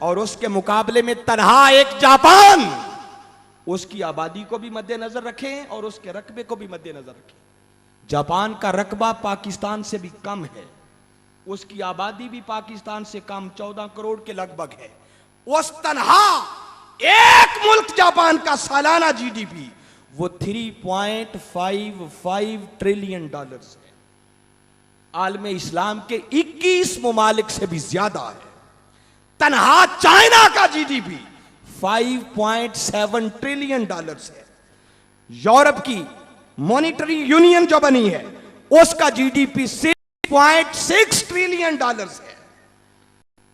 और उसके मुकाबले में तनहा एक जापान, उसकी आबादी को भी मद्देनजर रखें और उसके रकबे को भी मद्देनजर रखें। जापान का रकबा पाकिस्तान से भी कम है, उसकी आबादी भी पाकिस्तान से कम 14 करोड़ के लगभग है। उस तनहा एक मुल्क जापान का सालाना GDP वो $3.55 ट्रिलियन है। आलम इस्लाम के 21 ममालिक से भी ज्यादा है। तनहा चाइना का GDP 5.7 ट्रिलियन है। यूरोप की मॉनिटरी यूनियन जो बनी है, उसका GDP 6.6 ट्रिलियन है।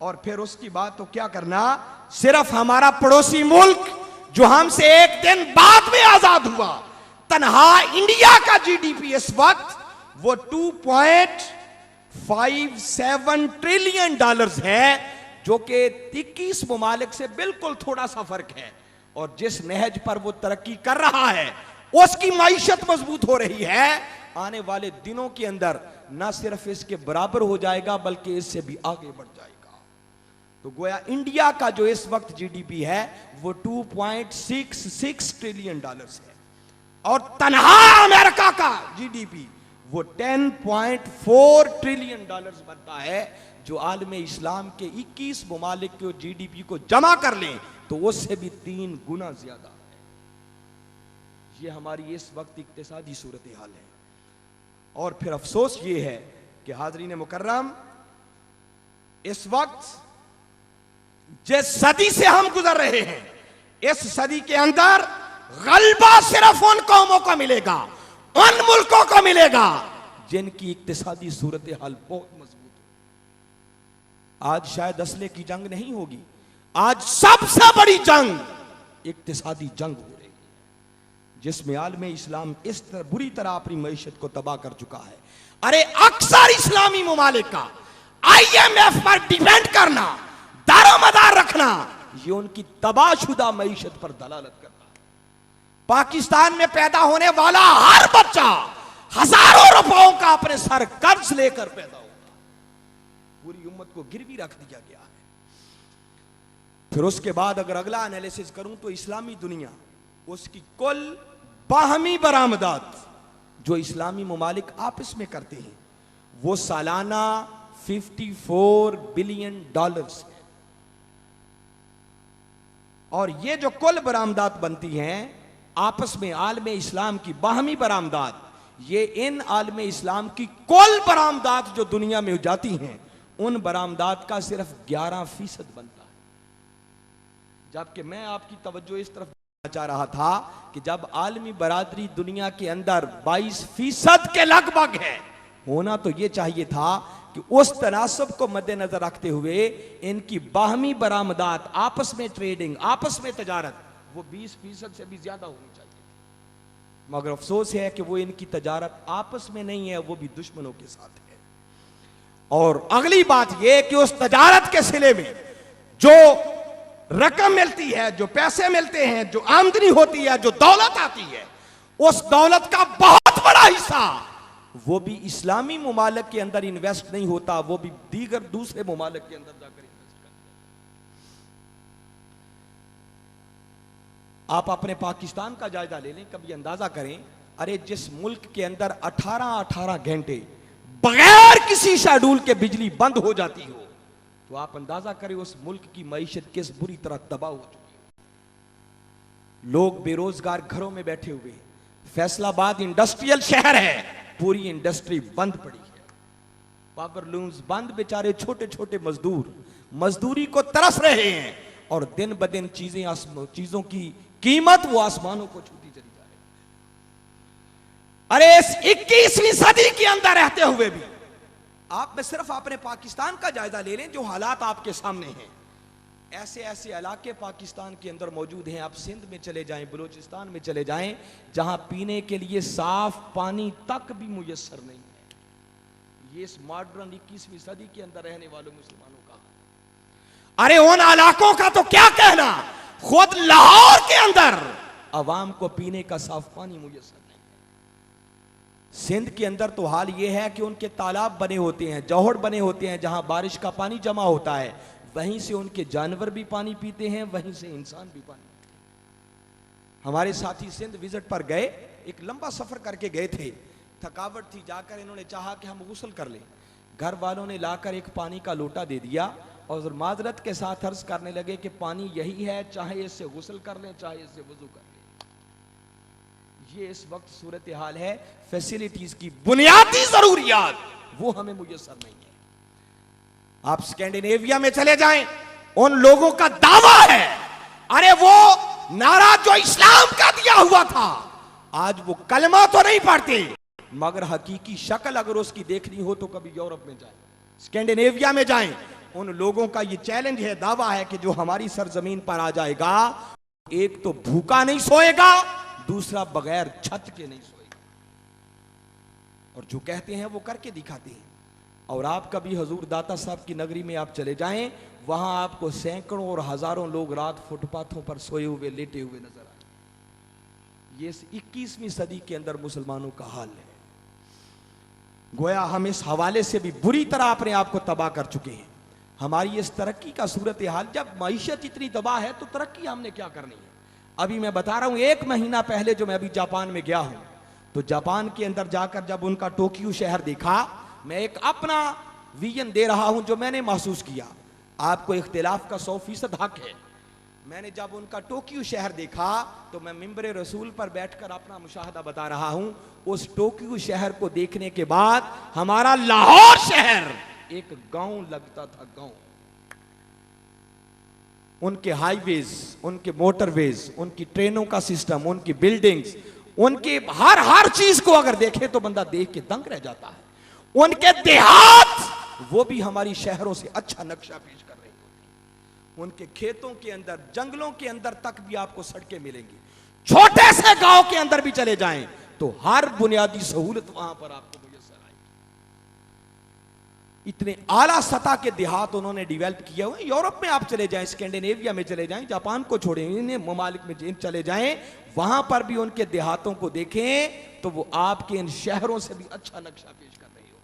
और फिर उसकी बात तो क्या करना, सिर्फ हमारा पड़ोसी मुल्क जो हमसे एक दिन बाद में आजाद हुआ, तनहा इंडिया का जीडीपी इस वक्त वो 2.57 ट्रिलियन डॉलर्स है, जो कि 21 ममालिक से बिल्कुल थोड़ा सा फर्क है। और जिस नहज पर वो तरक्की कर रहा है, उसकी माइशत मजबूत हो रही है। आने वाले दिनों के अंदर ना सिर्फ इसके बराबर हो जाएगा, बल्कि इससे भी आगे बढ़ जाएगा। तो गोया इंडिया का जो इस वक्त जीडीपी है वो 2.66 ट्रिलियन डॉलर्स है, और तनहा अमेरिका का जीडीपी वो 10.4 ट्रिलियन डॉलर्स बनता है, जो आलम इस्लाम के 21 ममालिक के जीडीपी को जमा कर लें तो उससे भी 3 गुना ज्यादा है। ये हमारी इस वक्त इक्तिसादी सूरत हाल है। और फिर अफसोस ये है कि हाज़रीन मुकर्रम, इस वक्त जिस सदी से हम गुजर रहे हैं, इस सदी के अंदर गलबा सिर्फ उन कौमों को मिलेगा, उन मुल्कों को मिलेगा जिनकी इक्तिसादी सूरत हाल बहुत मजबूत है। आज शायद असले की जंग नहीं होगी, आज सबसे बड़ी जंग इक्तिसादी जंग हो रही है, जिसमें आलम इस्लाम इस तरह बुरी तरह अपनी मईशत को तबाह कर चुका है। अरे अक्सर इस्लामी ममालिक का IMF पर डिपेंड करना, दारोमदार रखना, ये उनकी तबाहशुदा मईशत पर दलालत करता है। पाकिस्तान में पैदा होने वाला हर बच्चा हजारों रुपयों का अपने सर कर्ज लेकर पैदा होगा। पूरी उम्मत को गिरवी रख दिया गया है। फिर उसके बाद अगर अगला एनालिसिस करूं तो इस्लामी दुनिया, उसकी कुल बाहमी बरामदात जो इस्लामी ममालिक आपस में करते हैं, वो सालाना 54 बिलियन डॉलर्स है। और ये जो कुल बरामदात बनती हैं आपस में, आलम इस्लाम की बाहमी बरामदात, ये इन आलम इस्लाम की कुल बरामदात जो दुनिया में जाती हैं, उन बरामदात का सिर्फ 11% बनता है। जबकि मैं आपकी तवज्जो इस तरफ चाह रहा था कि जब आलमी बरादरी दुनिया के अंदर 22% के लगभग है, होना तो यह चाहिए था कि उस तनासब को मद्देनजर रखते हुए इनकी बाहमी बरामदात, आपस में ट्रेडिंग, आपस में तजारत, वो 20% से भी ज्यादा होनी चाहिए। मगर अफसोस है कि वो इनकी तजारत आपस में नहीं है, वो भी दुश्मनों के साथ है। और अगली बात यह कि उस तजारत के सिले में जो रकम मिलती है, जो पैसे मिलते हैं, जो आमदनी होती है, जो दौलत आती है, उस दौलत का बहुत बड़ा हिस्सा वो भी इस्लामी ममालिक के अंदर इन्वेस्ट नहीं होता, वो भी दीगर दूसरे ममालिक के अंदर जाकर इन्वेस्ट करते हैं। आप अपने पाकिस्तान का जायजा ले लें, कभी अंदाजा करें, अरे जिस मुल्क के अंदर 18-18 घंटे बगैर किसी शेड्यूल के बिजली बंद हो जाती हो, तो आप अंदाजा करें उस मुल्क की मईशत किस बुरी तरह तबाह हो चुकी है। लोग बेरोजगार घरों में बैठे हुए। फैसलाबाद इंडस्ट्रियल शहर है, पूरी इंडस्ट्री बंद पड़ी है, पावर लूम्स बंद, बेचारे छोटे छोटे मजदूर मजदूरी को तरस रहे हैं, और दिन ब दिन चीजों की कीमत वो आसमानों को छूती चली जा रही है। अरे इस 21वीं सदी के अंदर रहते हुए भी आप में सिर्फ अपने पाकिस्तान का जायजा ले लें, जो हालात आपके सामने हैं। ऐसे ऐसे इलाके पाकिस्तान के अंदर मौजूद हैं, आप सिंध में चले जाएं, बलूचिस्तान में चले जाएं, जहां पीने के लिए साफ पानी तक भी मुयस्सर नहीं है। ये इस मॉडर्न 21वीं सदी के अंदर रहने वालों मुसलमानों का। अरे उन इलाकों का तो क्या कहना, खुद लाहौर के अंदर अवाम को पीने का साफ पानी मुयस्सर नहीं है। सिंध के अंदर तो हाल यह है कि उनके तालाब बने होते हैं, जौहर बने होते हैं, जहां बारिश का पानी जमा होता है, वहीं से उनके जानवर भी पानी पीते हैं, वहीं से इंसान भी पानी पीते हैं। हमारे साथी सिंध विजिट पर गए, एक लंबा सफर करके गए थे, थकावट थी, जाकर इन्होंने चाहा कि हम गुस्ल कर लें। घर वालों ने लाकर एक पानी का लोटा दे दिया और माजरत के साथ अर्ज करने लगे कि पानी यही है, चाहे इससे गुस्ल कर लें, चाहे इससे वजू कर लें। ये इस वक्त सूरत हाल है, फैसिलिटीज की बुनियादी जरूरियात वो हमें मुयस्सर नहीं है। आप स्कैंडिनेविया में चले जाएं, उन लोगों का दावा है, अरे वो नारा जो इस्लाम का दिया हुआ था, आज वो कलमा तो नहीं पढ़ते, मगर हकीकी शक्ल अगर उसकी देखनी हो तो कभी यूरोप में जाएं, स्कैंडिनेविया में जाएं, उन लोगों का ये चैलेंज है, दावा है कि जो हमारी सरजमीन पर आ जाएगा एक तो भूखा नहीं सोएगा, दूसरा बगैर छत के नहीं सोएगा। और जो कहते हैं वो करके दिखाते हैं। और आप कभी हजूर दाता साहब की नगरी में आप चले जाएं, वहां आपको सैकड़ों और हजारों लोग रात फुटपाथों पर सोए हुए, लेटे हुए नजर आए। ये 21वीं सदी के अंदर मुसलमानों का हाल है। गोया हम इस हवाले से भी बुरी तरह अपने आप को तबाह कर चुके हैं। हमारी इस तरक्की का सूरत हाल, जब मईशत इतनी तबाह है तो तरक्की हमने क्या करनी है। अभी मैं बता रहा हूं, 1 महीना पहले जो मैं अभी जापान में गया हूं, तो जापान के अंदर जाकर जब उनका टोक्यो शहर देखा, मैं एक अपना विजन दे रहा हूं जो मैंने महसूस किया। आपको इख्तिलाफ का 100% हक है। मैंने जब उनका टोक्यो शहर देखा तो मैं मिंबर रसूल पर बैठकर अपना मुशाहदा बता रहा हूं। उस टोक्यो शहर को देखने के बाद हमारा लाहौर शहर एक गांव लगता था, गांव। उनके हाईवेज, उनके मोटरवेज, उनकी ट्रेनों का सिस्टम, उनकी बिल्डिंग्स, उनके हर चीज को अगर देखे तो बंदा देख के दंग रह जाता है। उनके देहात, वो भी हमारी शहरों से अच्छा नक्शा पेश कर रही होती। उनके खेतों के अंदर, जंगलों के अंदर तक भी आपको सड़कें मिलेंगी। छोटे से गांव के अंदर भी चले जाएं तो हर बुनियादी सहूलत वहां पर आपको मुयस्सर आएगी। इतने आला सतह के देहात उन्होंने डेवलप किए हुए। यूरोप में आप चले जाएं, स्कैंडिनेविया में चले जाएं, जापान को छोड़ें, इन ममालिक में चले जाएं, वहां पर भी उनके देहातों को देखें तो वो आपके इन शहरों से भी अच्छा नक्शा पेश कर रही हो।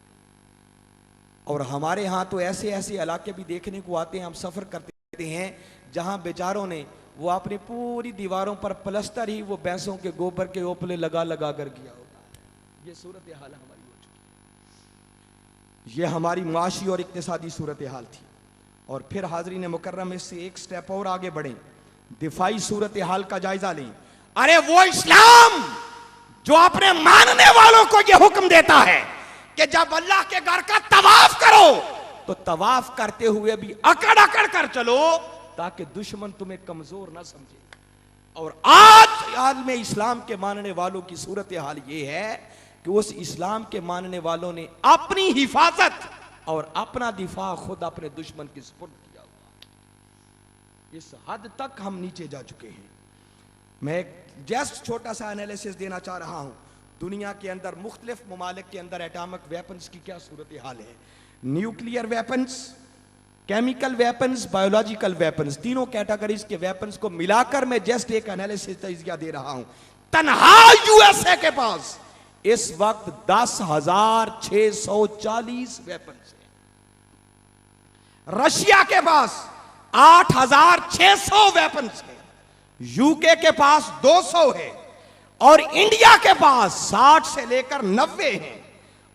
और हमारे यहां तो ऐसे ऐसे इलाके भी देखने को आते हैं, हम सफर करते हैं, जहां बेचारों ने वो अपनी पूरी दीवारों पर प्लस्तर ही वो भैंसों के गोबर के ओपले लगा लगा कर किया होता है। ये सूरत हाल हमारी हो चुकी है। ये हमारी माशी और इक्तिसादी सूरत हाल थी। और फिर हाज़रीन मुकर्रम, इससे एक स्टेप और आगे बढ़ें, दिफाई सूरत हाल का जायजा लें। अरे वो इस्लाम जो अपने मानने वालों को यह हुक्म देता है कि जब अल्लाह के घर का तवाफ करो तो तवाफ करते हुए भी अकड़ अकड़ कर चलो ताकि दुश्मन तुम्हें कमजोर ना समझे। और आज आलम इस्लाम के मानने वालों की सूरत हाल यह है कि उस इस्लाम के मानने वालों ने अपनी हिफाजत और अपना दिफा खुद अपने दुश्मन की सुपुर्द किया हुआ। इस हद तक हम नीचे जा चुके हैं। मैं एक जस्ट छोटा सा एनालिसिस देना चाह रहा हूं। दुनिया के अंदर मुख्तलिफ ममालिक के अंदर एटॉमिक वेपन्स की क्या सूरत हाल है। Nuclear weapons, chemical weapons, biological weapons, तीनों कैटेगरीज के वेपन्स को मिलाकर मैं जस्ट एक एनालिसिस तजिया दे रहा हूं। तन्हा यूएसए के पास इस वक्त 10,640 वेपन्स हैं। रशिया के पास 8,600 वेपन्स हैं। यूके के पास 200 है और इंडिया के पास 60 से लेकर 90 हैं।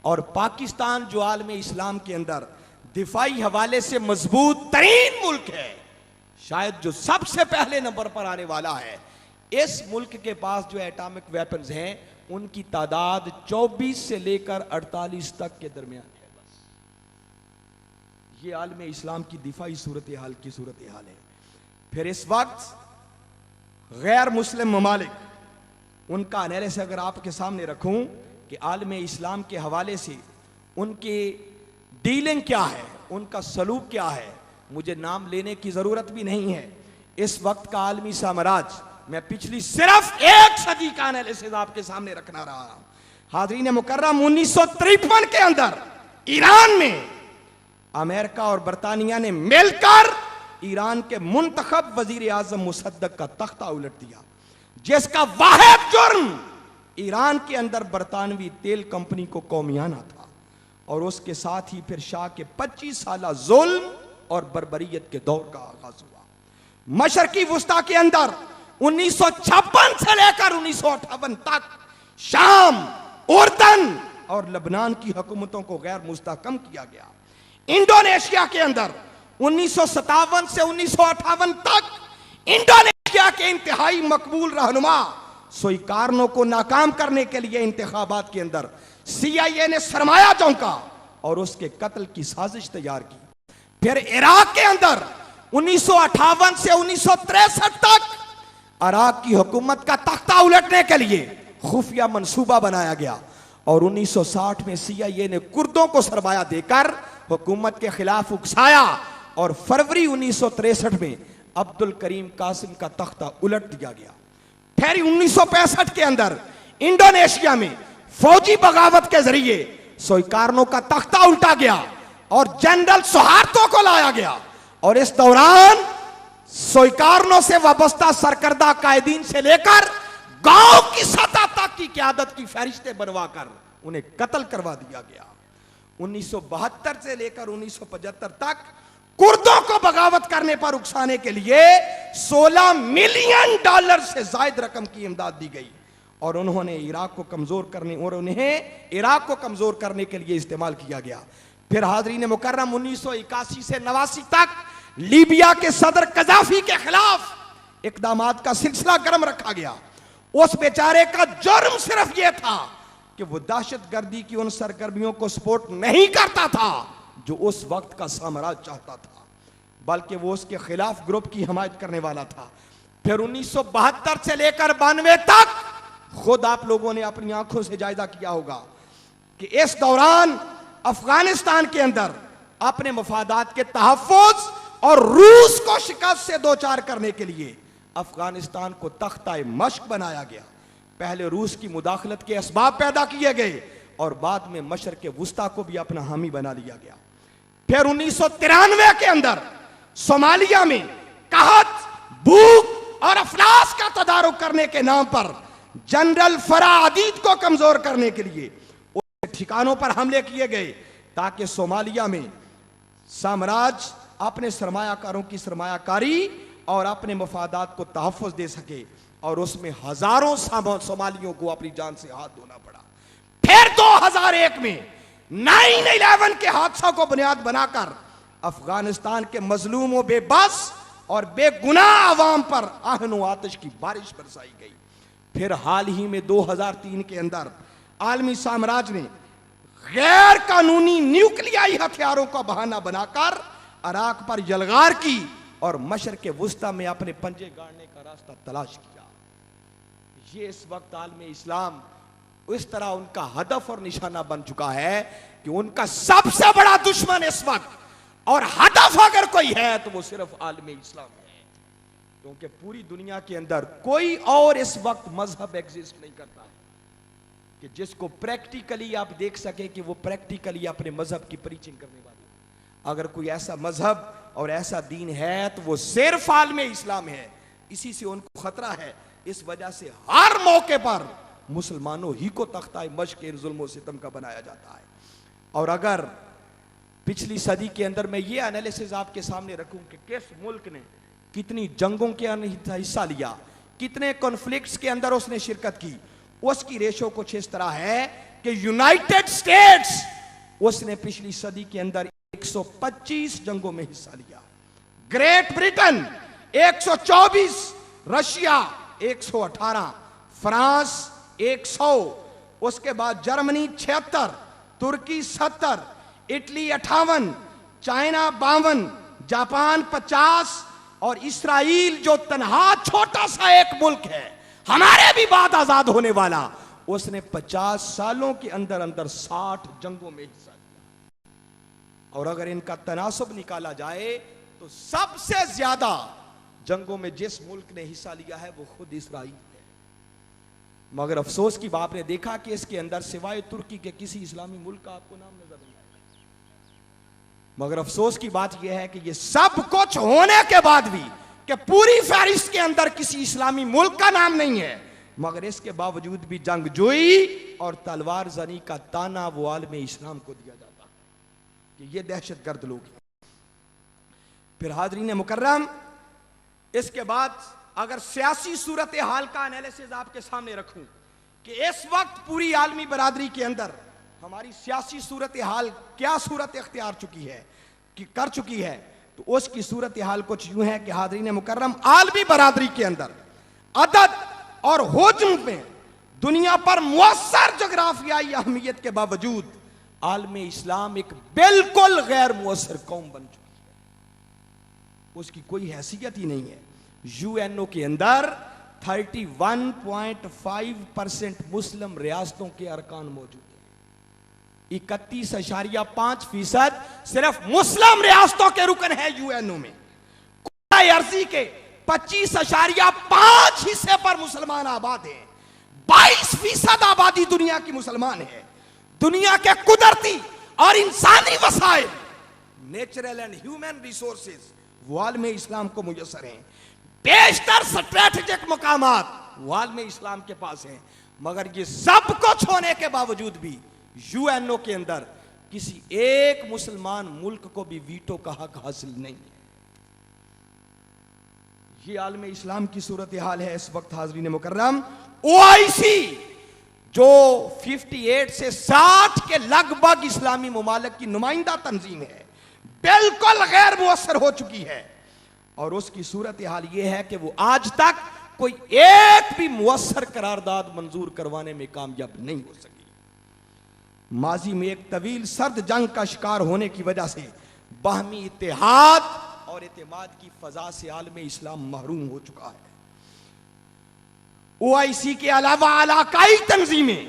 और पाकिस्तान जो आलम इस्लाम के अंदर दिफाई हवाले से मजबूत तरीन मुल्क है, शायद जो सबसे पहले नंबर पर आने वाला है, इस मुल्क के पास जो एटॉमिक वेपन्स हैं उनकी तादाद 24 से लेकर 48 तक के दरमियान है। बस ये आलम इस्लाम की दिफाई सूरत हाल की सूरत हाल है। फिर इस वक्त गैर मुस्लिम ममालिक, उनका एनालिसिस अगर आपके सामने रखूं कि आलम इस्लाम के हवाले से उनकी डीलिंग क्या है, उनका सलूक क्या है, मुझे नाम लेने की जरूरत भी नहीं है। इस वक्त का आलमी साम्राज्य, मैं पिछली सिर्फ 1 सदी का एनालिसिस आपके सामने रखना रहा हूं। हाज़रीन मुकर्रम, 1953 के अंदर ईरान में अमेरिका और बरतानिया ने मिलकर ईरान के मुंतखब वजीर आजम मुसद्दक का तख्ता उलट दिया, जिसका वाहिद जुर्म ईरान के अंदर बरतानवी तेल कंपनी को कौमियाना था। और उसके साथ ही फिर शाह के 25 साला जुल्म और बर्बरियत के दौर का आगाज हुआ। मशरकी वुस्ता के अंदर 1956 से लेकर 1958 तक शाम, उर्दन और लबनान की हुकूमतों को गैर मुस्तहकम किया गया। इंडोनेशिया के अंदर 1957 से 1958 तक इंडोनेशिया के इंतहाई मकबूल रहनुमा सुइकार्नो को नाकाम करने के लिए इंतखाबात के अंदर CIA ने सरमाया झोंका और उसके कत्ल की साजिश तैयार की। फिर इराक के अंदर 1958 से 1963 तक इराक की हुकूमत का तख्ता उलटने के लिए खुफिया मंसूबा बनाया गया और 1960 में CIA ने कुर्दों को सरमाया देकर हुकूमत के खिलाफ उकसाया और फरवरी 1963 में अब्दुल करीम कासिम का तख्ता उलट दिया गया। फिर 1965 के अंदर इंडोनेशिया में फौजी बगावत के जरिए सोइकार्नो का तख्ता उल्टा गया और जनरल सुहार्तो को लाया गया। और इस दौरान सोइकार्नो से वाबस्ता सरकर्दा कायदीन से लेकर गांव की सतह तक की क़यादत की फहरिस्तें बनवाकर उन्हें कत्ल करवा दिया गया। 1972 से लेकर 1975 तक कुर्दों को बगावत करने पर उकसाने के लिए $16 मिलियन से ज्यादा रकम की इमदाद दी गई और उन्हें इराक को कमजोर करने के लिए इस्तेमाल किया गया। फिर हाज़रीन मुकर्रम 1981 से 89 तक लीबिया के सदर कजाफी के खिलाफ इकदामात का सिलसिला गर्म रखा गया। उस बेचारे का जुर्म सिर्फ यह था कि वो दहशतगर्दी की उन सरगर्मियों को सपोर्ट नहीं करता था जो उस वक्त का साम्राज्य चाहता था, बल्कि वो उसके खिलाफ ग्रुप की हमायत करने वाला था। फिर 1972 से लेकर 92 तक खुद आप लोगों ने अपनी आंखों से जायजा किया होगा कि इस दौरान अफगानिस्तान के अंदर अपने मफादात के तहफ्फुज़ और रूस को शिकस्त से दो चार करने के लिए अफगानिस्तान को तख्ता मश्क बनाया गया। पहले रूस की मुदाखलत के असबाब पैदा किए गए और बाद में मशरक़ वुस्ता को भी अपना हामी बना लिया गया। फिर 1993 के अंदर सोमालिया में कहत, भूख और अफलास का तदारुक करने के नाम पर जनरल फराह अदीद को कमजोर करने के लिए उसके ठिकानों पर हमले किए गए ताकि सोमालिया में साम्राज्य अपने सरमायाकारों की सरमायाकारी और अपने मफादात को तहफ़्फ़ुज़ दे सके और उसमें हजारों सोमालियों को अपनी जान से हाथ धोना पड़ा। फिर 2001 में 9/11 के हादसा को बुनियाद बनाकर अफगानिस्तान के मजलूम व बेबस और बेगुनाह अवाम पर आहन व आतिश की बारिश बरसाई गई। फिर हाल ही में 2003 के अंदर आलमी साम्राज्य ने गैर कानूनी न्यूक्लियाई हथियारों का बहाना बनाकर इराक पर यलगार की और मशरक़ वुस्ता में अपने पंजे गाड़ने का रास्ता तलाश किया। ये इस वक्त आलमी इस्लाम इस तरह उनका हदफ और निशाना बन चुका है कि उनका सबसे बड़ा दुश्मन इस वक्त और हदफ अगर कोई है तो वो सिर्फ आलमी इस्लाम है, क्योंकि पूरी दुनिया के अंदर कोई और इस वक्त मजहब एग्जिस्ट नहीं करता है कि जिसको प्रैक्टिकली आप देख सके कि वो प्रैक्टिकली अपने मजहब की प्रीचिंग करने वाली। अगर कोई ऐसा मजहब और ऐसा दीन है तो वो सिर्फ आलमी इस्लाम है। इसी से उनको खतरा है। इस वजह से हर मौके पर मुसलमानों ही को तख्ता मश्क जुल्म सितम का बनाया जाता है। और अगर पिछली सदी के अंदर मैं ये एनालिसिस आपके सामने रखूं कि किस मुल्क ने कितनी जंगों के अंदर हिस्सा लिया, कितने कॉन्फ्लिक्ट्स के अंदर उसने शिरकत की, उसकी रेशो कुछ इस तरह है कि यूनाइटेड स्टेट्स उसने पिछली सदी के अंदर 125 जंगों में हिस्सा लिया, ग्रेट ब्रिटेन 124, रशिया 118, फ्रांस 100, उसके बाद जर्मनी 76, तुर्की 70, इटली 58, चाइना 52, जापान 50 और इसराइल जो तनहा छोटा सा एक मुल्क है हमारे भी बाद आजाद होने वाला, उसने 50 सालों के अंदर अंदर 60 जंगों में हिस्सा लिया। और अगर इनका तनासब निकाला जाए तो सबसे ज्यादा जंगों में जिस मुल्क ने हिस्सा लिया है वो खुद इसराइल है। मगर अफसोस की बात ने देखा कि इसके अंदर सिवाय तुर्की के किसी इस्लामी मुल्क का आपको नाम नजर नहीं आएगा। मगर अफसोस की बात यह है कि ये सब कुछ होने के बाद भी कि पूरी फहरिस्त के अंदर किसी इस्लामी मुल्क का नाम नहीं है, मगर इसके बावजूद भी जंगजोई और तलवार जनी का ताना वो आलम इस्लाम को दिया जाता कि ये दहशतगर्द लोग हैं। फिर हाज़रीन मुकर्रम, इसके बाद अगर सियासी सूरत हाल का एनालिसिस आपके सामने रखूं कि इस वक्त पूरी आलमी बरादरी के अंदर हमारी सियासी सूरत हाल क्या सूरत इख्तियार कर चुकी है, तो उसकी सूरत हाल कुछ यूं है कि हाज़रीन मुकर्रम, आलमी बरादरी के अंदर अदद और हुज्म में दुनिया पर मुअस्सर जोग्राफियाई अहमियत के बावजूद आलमी इस्लाम एक बिल्कुल गैर मुअस्सर कौम बन चुकी है। उसकी कोई हैसियत ही नहीं है। यूएनओ के अंदर 31.5% मुस्लिम रियासतों के अरकान मौजूद हैं। 31.5% सिर्फ मुस्लिम रियासतों के रुकन है यूएनओ में। अर्जी के 25.5 हिस्से पर मुसलमान आबाद हैं। 22% आबादी दुनिया की मुसलमान है। दुनिया के कुदरती और इंसानी वसाइल, नेचुरल एंड ह्यूमन रिसोर्सेज वो आलम इस्लाम को मुयस्सर हैं। बेशतर स्ट्रेटेजिक मकामात वो आलम इस्लाम के पास हैं। मगर ये सब कुछ होने के बावजूद भी यूएनओ के अंदर किसी एक मुसलमान मुल्क को भी वीटो का हक हासिल नहीं है। ये आलम इस्लाम की सूरत हाल है इस वक्त। हाज़रीन मुकर्रम, ओआईसी जो 58 से 60 के लगभग इस्लामी मुमालिक की नुमाइंदा तंजीम है, बिल्कुल गैर मुअस्सर हो चुकी है। और उसकी सूरत हाल यह है कि वो आज तक कोई एक भी मुअस्सर करारदाद मंजूर करवाने में कामयाब नहीं हो सकी। माजी में एक तवील सर्द जंग का शिकार होने की वजह से बाहमी इत्तेहाद और एतमाद की फजा से आलम इस्लाम महरूम हो चुका है। ओआईसी के अलावा इलाकाई तंजीमें,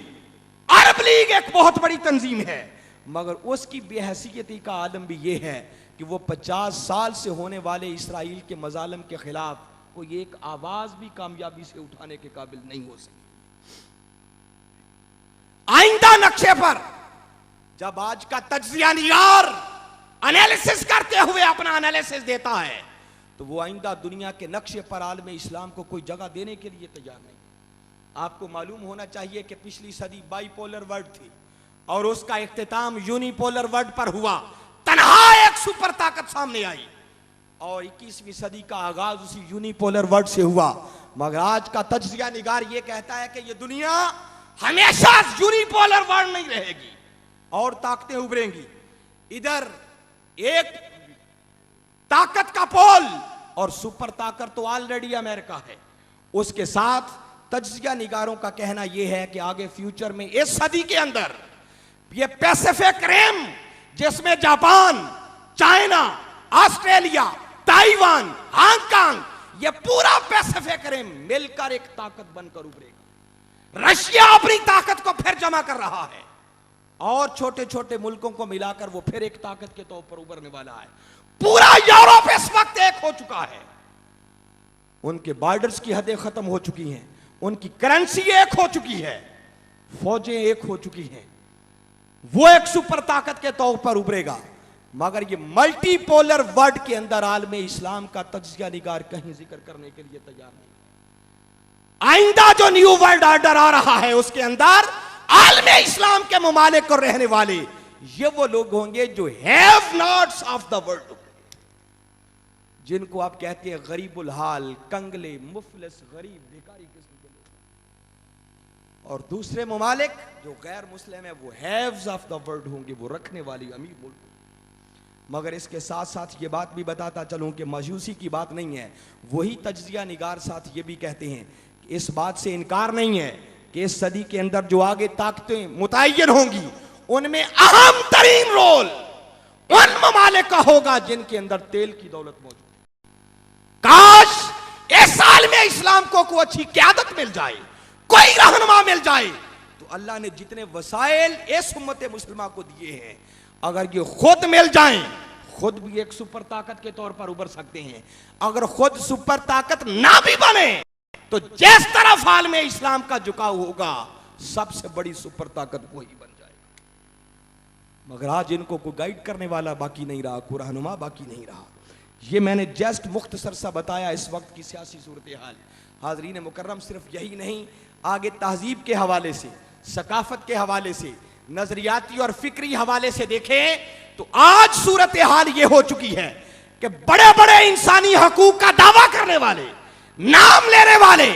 अरब लीग एक बहुत बड़ी तंजीम है, मगर उसकी बेहैसियती का आलम भी यह है कि वो 50 साल से होने वाले इसराइल के मजालम के खिलाफ कोई एक आवाज भी कामयाबी से उठाने के काबिल नहीं हो सकी। आइंदा नक्शे पर जब आज का तज्जिया निगार एनालिसिस करते हुए अपना एनालिसिस देता है, तो वो आइंदा दुनिया के नक्शे पर आलम इस्लाम को कोई जगह देने के लिए तैयार नहीं। आपको मालूम होना चाहिए कि पिछली सदी बाइपोलर वर्ल्ड थी और उसका इख्तिताम यूनिपोलर वर्ल्ड पर हुआ। तन्हा एक सुपर ताकत सामने आई और 21वीं सदी का आगाज उसी यूनिपोलर वर्ल्ड से हुआ। मगर आज का तज्जिया निगार यह कहता है कि यह दुनिया हमेशा यूनिपोलर वर्ल्ड नहीं रहेगी और ताकतें उभरेंगी। इधर एक ताकत का पोल और सुपर ताकत तो ऑलरेडी अमेरिका है। उसके साथ तज्जिया निगारों का कहना यह है कि आगे फ्यूचर में इस सदी के अंदर ये पैसिफिक रिम, जिसमें Japan, China, Australia, Taiwan, Hong Kong, ये पूरा पैसिफिक रिम मिलकर एक ताकत बनकर उभरेगा। रशिया अपनी ताकत को फिर जमा कर रहा है और छोटे छोटे मुल्कों को मिलाकर वो फिर एक ताकत के तौर पर उभरने वाला है। पूरा यूरोप इस वक्त एक हो चुका है। उनके बॉर्डर्स की हदें खत्म हो चुकी हैं, उनकी करेंसी एक हो चुकी है, फौजें एक हो चुकी हैं। वो एक सुपर ताकत के तौर पर उभरेगा। मगर ये मल्टीपोलर वर्ल्ड के अंदर आलम इस्लाम का तज्जिया निगार कहीं जिक्र करने के लिए तैयार नहीं। आइंदा जो न्यू वर्ल्ड ऑर्डर आ रहा है उसके अंदर आलम इस्लाम के मुमालिक और रहने वाले ये वो लोग होंगे जो have nots of the world, जिनको आप कहते हैं गरीबुल हाल, कंगले, मुफलिस, गरीब, भिखारी किस्म के लोग। और दूसरे मुमालिक जो गैर मुस्लिम है वो हैव्स ऑफ द वर्ल्ड होंगे, वो रखने वाली अमीर मुल्क। मगर इसके साथ साथ ये बात भी बताता चलूं कि मायूसी की बात नहीं है। वही तज्जिया निगार साथ ये भी कहते हैं कि इस बात से इनकार नहीं है कि इस सदी के अंदर जो आगे ताकतें मुतय्यन होंगी उनमें अहम तरीन रोल उन ममालिक का होगा जिनके अंदर तेल की दौलत मौजूद है। काश इस साल में इस्लाम को कोई अच्छी क़यादत मिल जाए, कोई रहनुमा मिल जाए, तो अल्लाह ने जितने वसाइल इस उम्मत मुस्लिमा को दिए हैं, अगर ये खुद मिल जाएं, खुद भी एक सुपर ताकत के तौर पर उभर सकते हैं। अगर खुद सुपर ताकत ना भी बने तो जिस तरफ हाल में इस्लाम का झुकाव होगा सबसे बड़ी सुपर ताकत वही बन जाएगा। मगर आज इनको कोई गाइड करने वाला बाकी नहीं रहा, कोई रहनुमा बाकी नहीं रहा। ये मैंने जस्ट मुख्तसर सा बताया इस वक्त की सियासी सूरत हाल। हाज़रीन मुकर्रम, सिर्फ यही नहीं, आगे तहजीब के हवाले से, सकाफत के हवाले से, नजरियाती और फिक्री हवाले से देखें तो आज सूरत हाल ये हो चुकी है कि बड़े बड़े इंसानी हकूक का दावा करने वाले, नाम लेने वाले,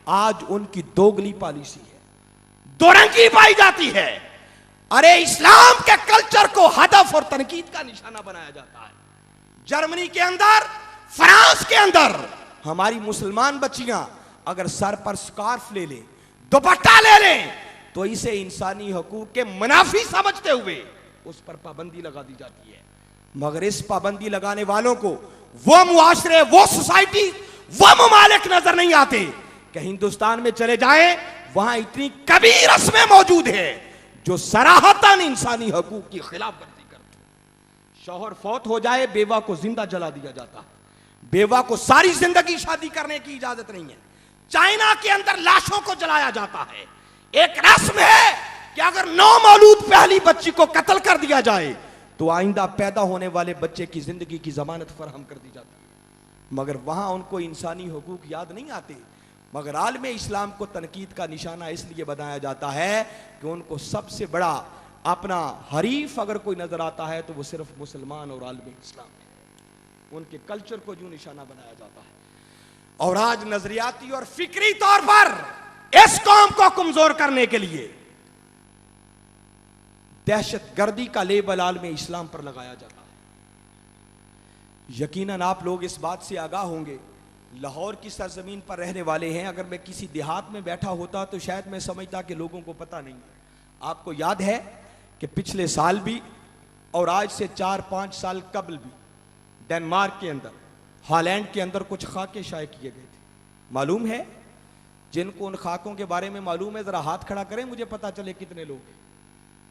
आज उनकी दोगली पॉलिसी है, दोरंगी पाई जाती है। अरे इस्लाम के कल्चर को हदफ और तनकीद का निशाना बनाया जाता है। जर्मनी के अंदर, फ्रांस के अंदर हमारी मुसलमान बच्चियां अगर सर पर स्कार्फ ले लें, दुपट्टा ले लें, तो इसे इंसानी हकूक के मुनाफी समझते हुए उस पर पाबंदी लगा दी जाती है। मगर इस पाबंदी लगाने वालों को वो मुआशरे, वो सोसाइटी, वो ममालिक नजर नहीं आते कि हिंदुस्तान में चले जाएं, वहां इतनी कबीर रस्में मौजूद है जो सराहतन इंसानी हकूक की खिलाफवर्जी करती है। शौहर फौत हो जाए, बेवा को जिंदा जला दिया जाता है। बेवा को सारी जिंदगी शादी करने की इजाजत नहीं है। चाइना के अंदर लाशों को जलाया जाता है। एक रस्म है कि अगर नौमौलूद पहली बच्ची को कत्ल कर दिया जाए तो आइंदा पैदा होने वाले बच्चे की जिंदगी की जमानत फराहम कर दी जाती है। मगर वहां उनको इंसानी हुकूक याद नहीं आते। मगर आलमे इस्लाम को तनकीद का निशाना इसलिए बनाया जाता है कि उनको सबसे बड़ा अपना हरीफ अगर कोई नजर आता है तो वो सिर्फ मुसलमान और आलमे इस्लाम है। उनके कल्चर को जो निशाना बनाया जाता है। और आज नजरियाती और फिक्री तौर पर इस कौम को कमजोर करने के लिए दहशतगर्दी का लेबल आलमे इस्लाम पर लगाया जाता है। यकीनन आप लोग इस बात से आगाह होंगे, लाहौर की सरजमीन पर रहने वाले हैं। अगर मैं किसी देहात में बैठा होता तो शायद मैं समझता कि लोगों को पता नहीं है। आपको याद है कि पिछले साल भी और आज से 4-5 साल कबल भी डेनमार्क के अंदर, हॉलैंड के अंदर कुछ खाके शाये किए गए थे। मालूम है? जिनको उन खाकों के बारे में मालूम है जरा हाथ खड़ा करें, मुझे पता चले कितने लोग हैं।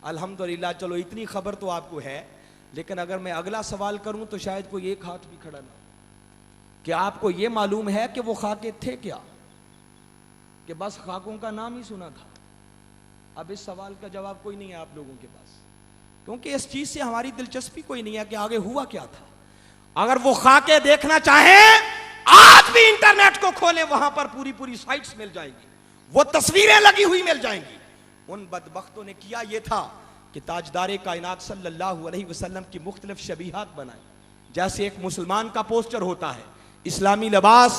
अल्हम्दुलिल्लाह, चलो इतनी खबर तो आपको है। लेकिन अगर मैं अगला सवाल करूं तो शायद कोई एक हाथ भी खड़ा ना हो। कि आपको यह मालूम है कि वो खाके थे क्या, कि बस खाकों का नाम ही सुना था? अब इस सवाल का जवाब कोई नहीं है आप लोगों के पास, क्योंकि इस चीज से हमारी दिलचस्पी कोई नहीं है कि आगे हुआ क्या था। अगर वो खाके देखना चाहें, आज भी इंटरनेट को खोले, वहां पर पूरी पूरी साइट्स मिल जाएंगी, वो तस्वीरें लगी हुई मिल जाएंगी। उन बदबख्तों ने किया यह था कि ताजदारे कायनात सल्लल्लाहु अलैहि वसल्लम की मुख्तलिफ शबीहात बनाई। जैसे एक मुसलमान का पोस्टर होता है, इस्लामी लिबास,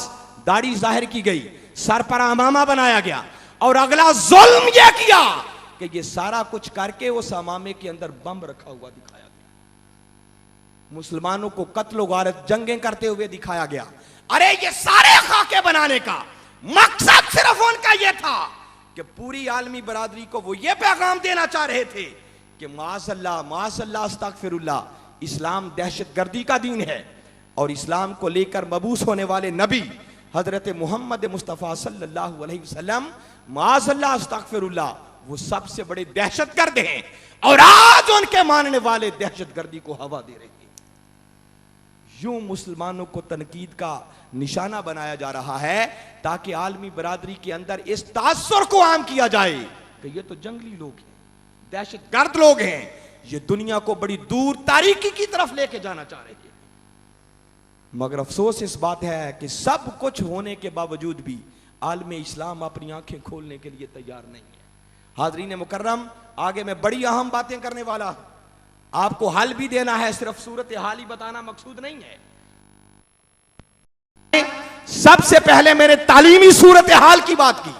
दाढ़ी जाहिर की गई, सर पर अमामा बनाया गया, और अगला जुल्म यह किया कि ये सारा कुछ करके उस अमामे के अंदर बम रखा हुआ दिखाया गया। मुसलमानों को कत्ल गारत जंगें करते हुए दिखाया गया। अरे ये सारे खाके बनाने का मकसद सिर्फ उनका यह था कि पूरी आलमी बरादरी को वो ये पैगाम देना चाह रहे थे कि माज़अल्लाह अस्तगफिरुल्लाह, इस्लाम दहशतगर्दी का दीन है। और इस्लाम को लेकर मबूस होने वाले नबी हजरत मोहम्मद मुस्तफ़ा सल्लल्लाहु अलैहि वसल्लम, माज़अल्लाह अस्तगफिरुल्लाह, वो सबसे बड़े दहशतगर्द हैं। और आज उनके मानने वाले दहशतगर्दी को हवा दे रहे हैं। यूं मुसलमानों को तनकीद का निशाना बनाया जा रहा है ताकि आलमी बरादरी के अंदर इस तासुर को आम किया जाए कि ये तो जंगली लोग हैं, दहशतगर्द लोग हैं, ये दुनिया को बड़ी दूर तारीकी की तरफ लेके जाना चाह रहे हैं। मगर अफसोस इस बात है कि सब कुछ होने के बावजूद भी आलमे इस्लाम अपनी आंखें खोलने के लिए तैयार नहीं है। हाज़रीन मुकर्रम, आगे मैं बड़ी अहम बातें करने वाला हूं, आपको हल भी देना है, सिर्फ सूरत हाल ही बताना मकसूद नहीं है। सबसे पहले मैंने तालीमी सूरत हाल की बात की।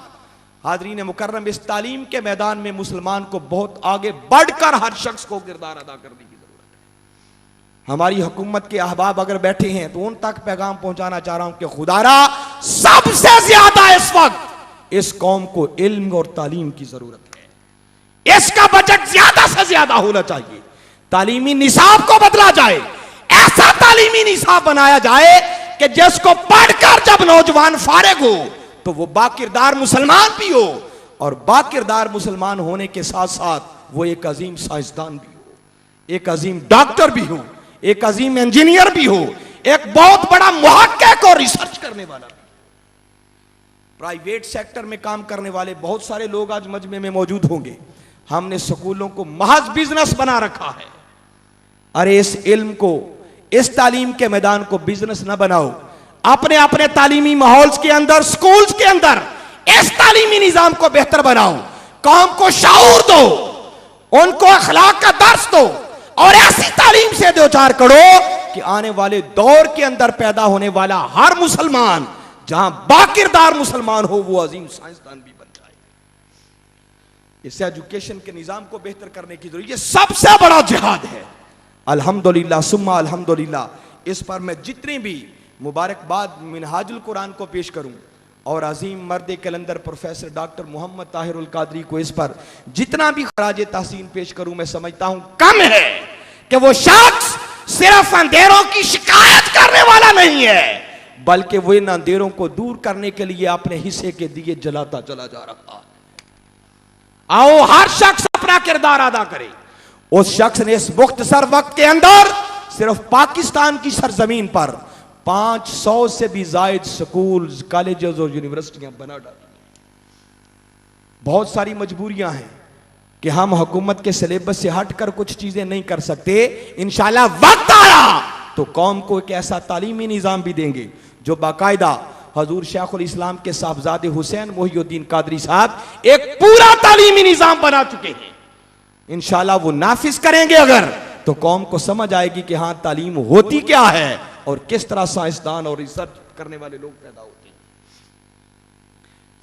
हाज़रीन मुकर्रम, इस तालीम के मैदान में मुसलमान को बहुत आगे बढ़कर हर शख्स को किरदार अदा करने की जरूरत है। हमारी हुकूमत के अहबाब अगर बैठे हैं तो उन तक पैगाम पहुंचाना चाह रहा हूं कि खुदारा सबसे ज्यादा इस वक्त इस कौम को इल्म और तालीम की जरूरत है। इसका बजट ज्यादा से ज्यादा होना चाहिए। तालीमी निसाब को बदला जाए, ऐसा तालीमी निसाब बनाया जाए कि जिसको पढ़कर जब नौजवान फारिग हो तो वो बाकिरदार मुसलमान भी हो, और बाकिरदार मुसलमान होने के साथ साथ वो एक अजीम साइंसदान भी हो, एक अजीम डॉक्टर भी हो, एक अजीम इंजीनियर भी हो, एक बहुत बड़ा मुहक्किक और रिसर्च करने वाला भी। प्राइवेट सेक्टर में काम करने वाले बहुत सारे लोग आज मजमे में मौजूद होंगे। हमने स्कूलों को महज बिजनेस बना रखा है। अरे इस इल्म को, इस तालीम के मैदान को बिजनेस ना बनाओ। अपने अपने तालीमी माहौल के अंदर, स्कूल्स के अंदर इस तालीमी निजाम को बेहतर बनाओ। कौम को शाऊर दो, उनको अखलाक का दर्स दो, और ऐसी तालीम से दो चार करो कि आने वाले दौर के अंदर पैदा होने वाला हर मुसलमान, जहां बाकिरदार मुसलमान हो, वो अजीम साइंसदान भी बन जाए। इस एजुकेशन के निजाम को बेहतर करने की जरूरत, ये सबसे बड़ा जिहाद है। अल्हम्दुलिल्लाह सुम्मा अल्हम्दुलिल्लाह। इस पर मैं जितनी भी मुबारकबाद मिनहाजुल कुरान को पेश करूं और अजीम मर्द कलंदर प्रोफेसर डॉक्टर मोहम्मद ताहिरुल कादरी को इस पर जितना भी खराज तहसीन पेश करूं, मैं समझता हूं कम है कि वो शख्स सिर्फ अंधेरों की शिकायत करने वाला नहीं है, बल्कि वो इन अंधेरों को दूर करने के लिए अपने हिस्से के दिए जलाता चला जा रहा है। आओ हर शख्स अपना किरदार अदा करे। उस शख्स ने इस मुख्तसर वक्त के अंदर सिर्फ पाकिस्तान की सरजमीन पर 500 से भी जायद स्कूल्स, कॉलेजेस और यूनिवर्सिटियां बना डाली। बहुत सारी मजबूरियां हैं कि हम हुकूमत के सिलेबस से हटकर कुछ चीजें नहीं कर सकते। इंशाल्लाह वक्त आया तो कौम को एक ऐसा तालीमी निजाम भी देंगे जो बाकायदा हजूर शेखुल इस्लाम के साहबजादे हुसैन मोहिउद्दीन कादरी साहब एक पूरा तालीमी निजाम बना चुके हैं। इंशाल्लाह वो नाफिज करेंगे अगर, तो कौम को समझ आएगी कि हां तालीम होती क्या है और किस तरह साइंसदान और रिसर्च करने वाले लोग पैदा होते हैं।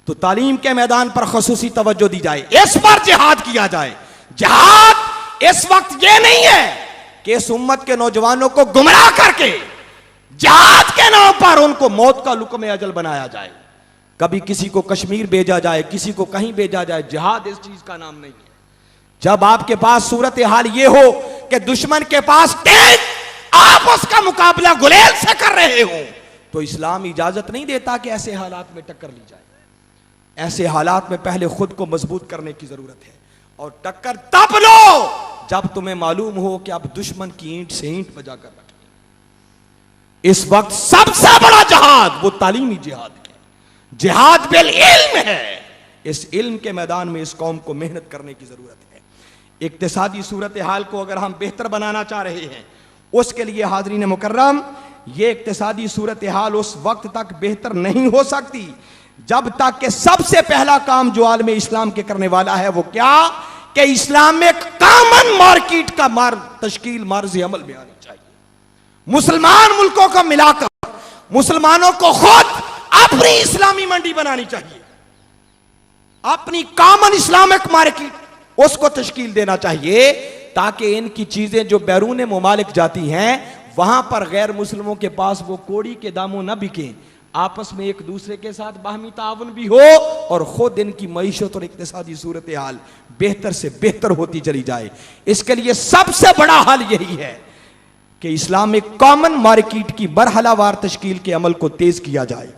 तो तालीम के मैदान पर खसूसी तवज्जो दी जाए, इस पर जिहाद किया जाए। जिहाद इस वक्त यह नहीं है कि इस उम्मत के नौजवानों को गुमराह करके जिहाद के नाम पर उनको मौत का लुक्म अजल बनाया जाए। कभी किसी को कश्मीर भेजा जाए, किसी को कहीं भेजा जाए, जिहाद इस चीज का नाम नहीं है। जब आपके पास सूरत हाल ये हो कि दुश्मन के पास टैंक, आप उसका मुकाबला गुलेल से कर रहे हो, तो इस्लाम इजाजत नहीं देता कि ऐसे हालात में टक्कर ली जाए। ऐसे हालात में पहले खुद को मजबूत करने की जरूरत है और टक्कर तब लो जब तुम्हें मालूम हो कि अब दुश्मन की ईंट से ईंट बजा कर रखी। इस वक्त सबसे बड़ा जिहाद वो तालीमी जिहाद है, जिहाद बिल इल्म है। इस इल्म के मैदान में इस कौम को मेहनत करने की जरूरत है। इक्तिसादी सूरत हाल को अगर हम बेहतर बनाना चाह रहे हैं, उसके लिए हाज़रीन मुकर्रम, ये इक्तिसादी सूरत हाल उस वक्त तक बेहतर नहीं हो सकती जब तक कि सबसे पहला काम जो आलम इस्लाम के करने वाला है वो क्या, कि इस्लाम में कॉमन मार्केट का तश्कील मार्ज अमल में आनी चाहिए। मुसलमान मुल्कों को मिलाकर मुसलमानों को खुद अपनी इस्लामी मंडी बनानी चाहिए, अपनी कॉमन इस्लामिक मार्केट उसको तश्कील देना चाहिए, ताकि इनकी चीजें जो बैरून मुमालिक जाती हैं वहां पर गैर मुस्लिमों के पास वो कोड़ी के दामों न बिके, आपस में एक दूसरे के साथ बाहमी ताउन भी हो और खुद इनकी मईशत और इक्तिसादी सूरत हाल बेहतर से बेहतर होती चली जाए। इसके लिए सबसे बड़ा हल यही है कि इस्लामिक कॉमन मार्केट की मरहलावार तश्कील के अमल को तेज किया जाए।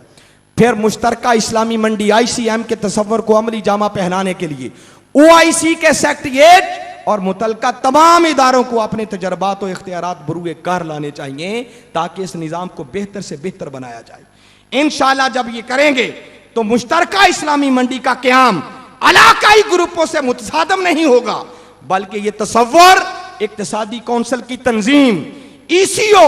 फिर मुश्तरका इस्लामी मंडी ICM के तसव्वुर को अमली जामा पहनाने के लिए OIC के सेक्टर 8 और मुतलका तमाम इदारों को अपने तजर्बात और इख्तियारात बरूए कार लाने चाहिए, ताकि इस निज़ाम को बेहतर से बेहतर बनाया जाए। इंशाअल्लाह जब ये करेंगे तो मुश्तरका इस्लामी मंडी का क़याम इलाकाई ग्रुपों से मुतसादम नहीं होगा, बल्कि ये तसव्वुर इक्तिसादी कौंसिल की तंजीम, ECO,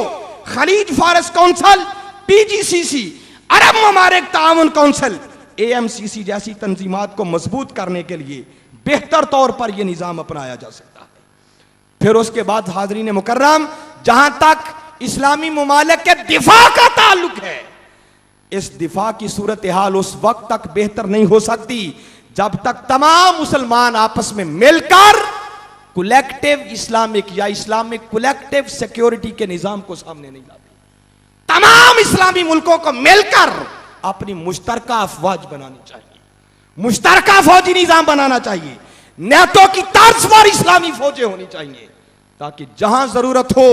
खलीज फारस कौंसिल, PGCC, अरब ममालिक ताउन कौंसिल, AMCC जैसी तंजीमात को मजबूत करने के लिए बेहतर तौर पर यह निज़ाम अपनाया जा सकता है। फिर उसके बाद हाज़रीन मुकर्रम, जहां तक इस्लामी ममालिक के दिफा का ताल्लुक है, इस दिफा की सूरत हाल उस वक्त तक बेहतर नहीं हो सकती जब तक तमाम मुसलमान आपस में मिलकर कलेक्टिव इस्लामिक या इस्लामिक कलेक्टिव सिक्योरिटी के निजाम को सामने नहीं लाते। तमाम इस्लामी मुल्कों को मिलकर अपनी मुश्तरका अफवाज बनानी चाहिए, मुश्तरका फौजी निजाम बनाना चाहिए, नेटो की तर्ज पर इस्लामी फौजें होनी चाहिए, ताकि जहां जरूरत हो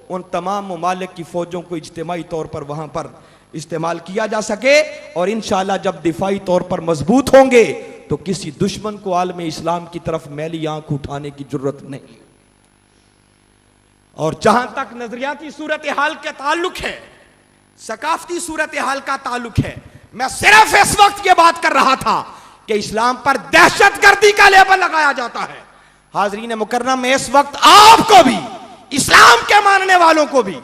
उन तमाम ममालिक की फौजों को इज्तिमाई तौर पर वहां पर इस्तेमाल किया जा सके। और इंशाअल्लाह जब दिफाई तौर पर मजबूत होंगे तो किसी दुश्मन को आलम इस्लाम की तरफ मैली आंख उठाने की जरूरत नहीं। और जहां तक नजरियाती सूरत हाल के ताल्लुक है, सकाफती सूरत हाल का ताल्लुक है, मैं सिर्फ इस वक्त ये बात कर रहा था कि इस्लाम पर दहशतगर्दी का लेबल लगाया जाता है। हाजरीन मुकर्रम, में इस वक्त आपको भी, इस्लाम के मानने वालों को भी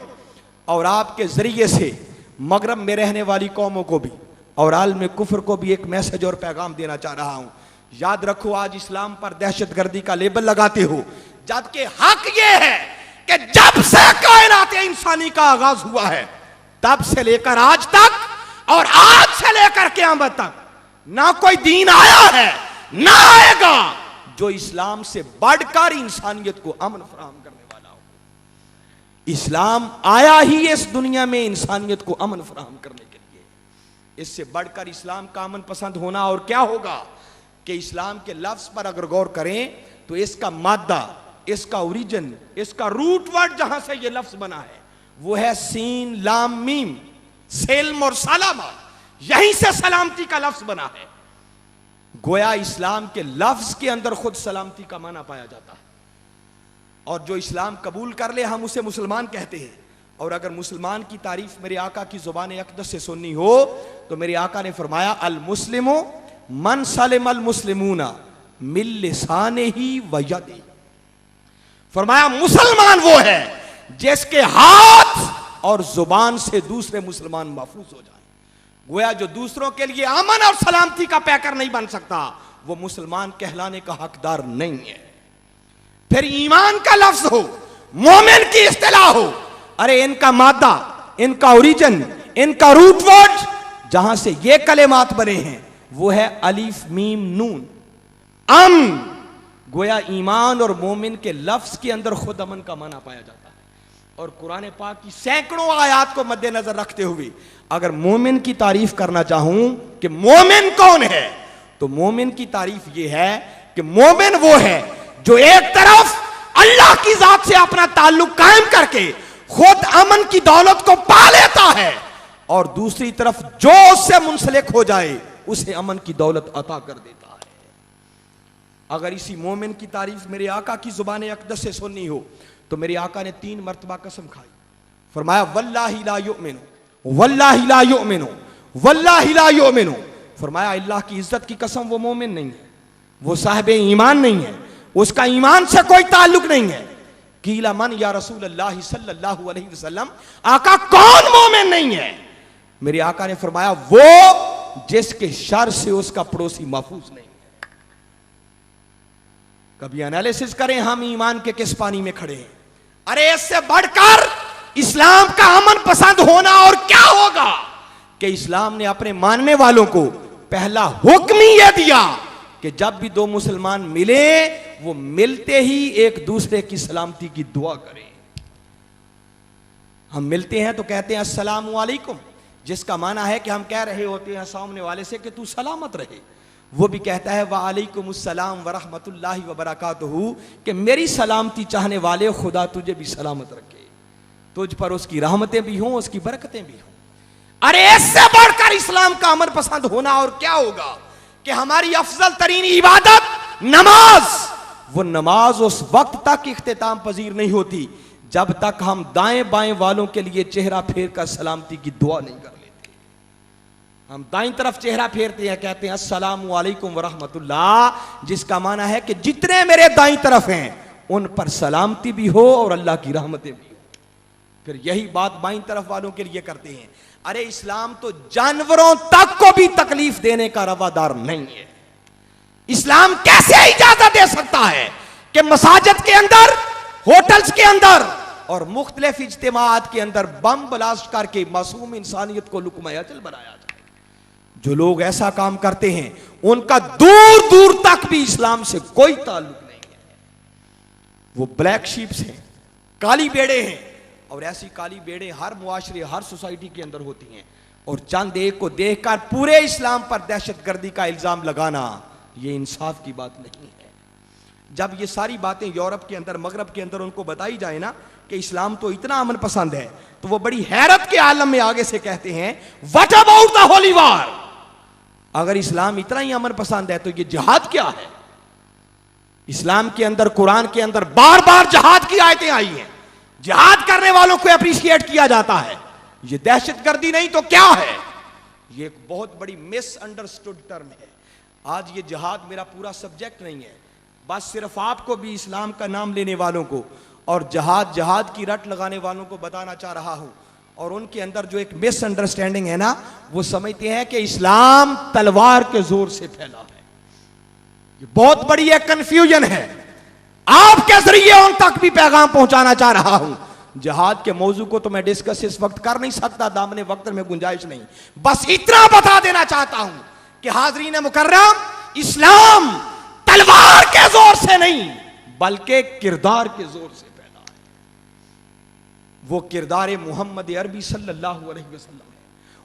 और आपके जरिए से मगरब में रहने वाली कौमों को भी और आलम कुफर को भी एक मैसेज और पैगाम देना चाह रहा हूं। याद रखो, आज इस्लाम पर दहशतगर्दी का लेबल लगाते हो, जबकि हक यह है कि जब से कायनात इंसानी का आगाज हुआ है तब से लेकर आज तक और आज से लेकर क़यामत तक ना कोई दीन आया है ना आएगा जो इस्लाम से बढ़कर इंसानियत को अमन फराहम करने वाला हो। इस्लाम आया ही इस दुनिया में इंसानियत को अमन फराहम करने के लिए। इससे बढ़कर इस्लाम का अमन पसंद होना और क्या होगा कि इस्लाम के लफ्ज पर अगर गौर करें तो इसका मादा, इसका ओरिजिन, इसका रूट वर्ड जहां से यह लफ्ज बना है वो है सीन लाम मीम, सेल्म और सलामा, यहीं से सलामती का लफ्ज बना है। गोया इस्लाम के लफ्ज के अंदर खुद सलामती का माना पाया जाता है। और जो इस्लाम कबूल कर ले हम उसे मुसलमान कहते हैं, और अगर मुसलमान की तारीफ मेरे आका की जुबान अक़दस से सुननी हो तो मेरे आका ने फरमाया अल मुस्लिमो मन सलिम अल मुस्लिमूना मिल लिसानिही व यदिही। फरमाया मुसलमान वो है जिसके हाथ और जुबान से दूसरे मुसलमान महफूज हो जाए। गोया जो दूसरों के लिए अमन और सलामती का पैकर नहीं बन सकता वो मुसलमान कहलाने का हकदार नहीं है। फिर ईमान का लफ्ज हो, मोमिन की इस्तिलाह हो, अरे इनका मादा, इनका ओरिजिन, इनका रूट वर्ड जहां से ये कलेमात बने हैं वो है अलीफ मीम नून अमन। गोया ईमान और मोमिन के लफ्ज के अंदर खुद अमन का माना पाया जाता है। और कुरान पाक की सैकड़ों आयात को मद्देनजर रखते हुए अगर मोमिन की तारीफ करना चाहूं कि मोमिन कौन है तो मोमिन की तारीफ यह है कि मोमिन वो है जो एक तरफ अल्लाह की जात से अपना ताल्लुक कायम करके खुद अमन की दौलत को पा लेता है और दूसरी तरफ जो उससे मुंसलिक हो जाए उसे अमन की दौलत अता कर देता है। अगर इसी मोमिन की तारीफ मेरे आका की जुबान अक़दस से सुननी हो तो मेरे आका ने 3 मरतबा कसम खाई। फरमाया वल्लाहि ला युमिनु, वल्लाहि ला युमिनु, वल्लाहि ला युमिनु। फरमाया अल्लाह की इज्जत की कसम वो मोमिन नहीं है, वो साहिब ईमान नहीं है, उसका ईमान से कोई ताल्लुक नहीं है। कीला मन या रसूल अल्लाह सल्लल्लाहु अलैहि वसल्लम, आका कौन मोमिन नहीं है? मेरे आका ने फरमाया वो जिसके शर से उसका पड़ोसी महफूज नहीं है। कभी एनालिसिस करें हम ईमान के किस पानी में खड़े हैं। अरे इससे बढ़कर इस्लाम का अमन पसंद होना और क्या होगा कि इस्लाम ने अपने मानने वालों को पहला हुक्म ही यह दिया कि जब भी 2 मुसलमान मिले वो मिलते ही एक दूसरे की सलामती की दुआ करें। हम मिलते हैं तो कहते हैं अस्सलामु अलैकुम, जिसका माना है कि हम कह रहे होते हैं सामने वाले से कि तू सलामत रहे। वो भी कहता है वालेकुमुस्सलाम व रहमतुल्लाहि व बरकातुहू, कि मेरी सलामती चाहने वाले खुदा तुझे भी सलामत रखे, तुझ पर उसकी रहमतें भी हों, उसकी बरकतें भी हों। अरे इससे बढ़कर इस्लाम का अमन पसंद होना और क्या होगा कि हमारी अफजल तरीन इबादत नमाज, वो नमाज उस वक्त तक इख्तिताम पजीर नहीं होती जब तक हम दाएं बाएं वालों के लिए चेहरा फेर कर सलामती की दुआ नहीं कर लेते। हम दाईं तरफ चेहरा फेरते हैं, कहते हैं अस्सलामु अलैकुम व रहमतुल्लाह, जिसका माना है कि जितने मेरे दाईं तरफ हैं उन पर सलामती भी हो और अल्लाह की रहमतें भी हो। फिर यही बात बाईं तरफ वालों के लिए करते हैं। अरे इस्लाम तो जानवरों तक को भी तकलीफ देने का रवादार नहीं है। इस्लाम कैसे इजाजत दे सकता है कि मसाजिद के अंदर, होटल्स के अंदर और मुख्तलिफ इज्तिमात के अंदर बम ब्लास्ट करके मासूम इंसानियत को लुक़्मा अजल बनाया जाए? जो लोग ऐसा काम करते हैं उनका दूर दूर तक भी इस्लाम से कोई ताल्लुक नहीं है। वो ब्लैक शीप्स हैं, काली बेड़े हैं, और ऐसी काली बेड़े हर मुआशरे, हर सोसाइटी के अंदर होती हैं। और चंद एक को देखकर पूरे इस्लाम पर दहशतगर्दी का इल्जाम लगाना ये इंसाफ की बात नहीं है। जब ये सारी बातें यूरोप के अंदर, मगरब के अंदर उनको बताई जाए ना कि इस्लाम तो इतना अमन पसंद है, तो वो बड़ी हैरत के आलम में आगे से कहते हैं what about the holy war? अगर इस्लाम इतना ही अमन पसंद है तो ये जिहाद क्या है? इस्लाम के अंदर, कुरान के अंदर बार बार जिहाद की आयतें आई हैं, जिहाद करने वालों को अप्रिशिएट किया जाता है। ये दहशतगर्दी नहीं तो क्या है? ये एक बहुत बड़ी मिसअंडरस्टूड टर्म है। आज ये जिहाद मेरा पूरा सब्जेक्ट नहीं है, बस सिर्फ आपको भी इस्लाम का नाम लेने वालों को और जहाद की रट लगाने वालों को बताना चाह रहा हूं। और उनके अंदर जो एक मिसअंडरस्टैंडिंग है ना, वो समझते हैं कि इस्लाम तलवार के जोर से फैला है। ये बहुत बड़ी एक कंफ्यूजन है। आपके जरिए उन तक भी पैगाम पहुंचाना चाह रहा हूं। जिहाद के मौजू को तो मैं डिस्कस इस वक्त कर नहीं सकता, दामने वक्त में गुंजाइश नहीं। बस इतना बता देना चाहता हूं कि हाज़रीन मुकर्रम, इस्लाम तलवार के जोर से नहीं बल्कि किरदार के जोर से पैदा है। वो किरदार मोहम्मद अरबी सल्लल्लाहु अलैहि वसल्लम है,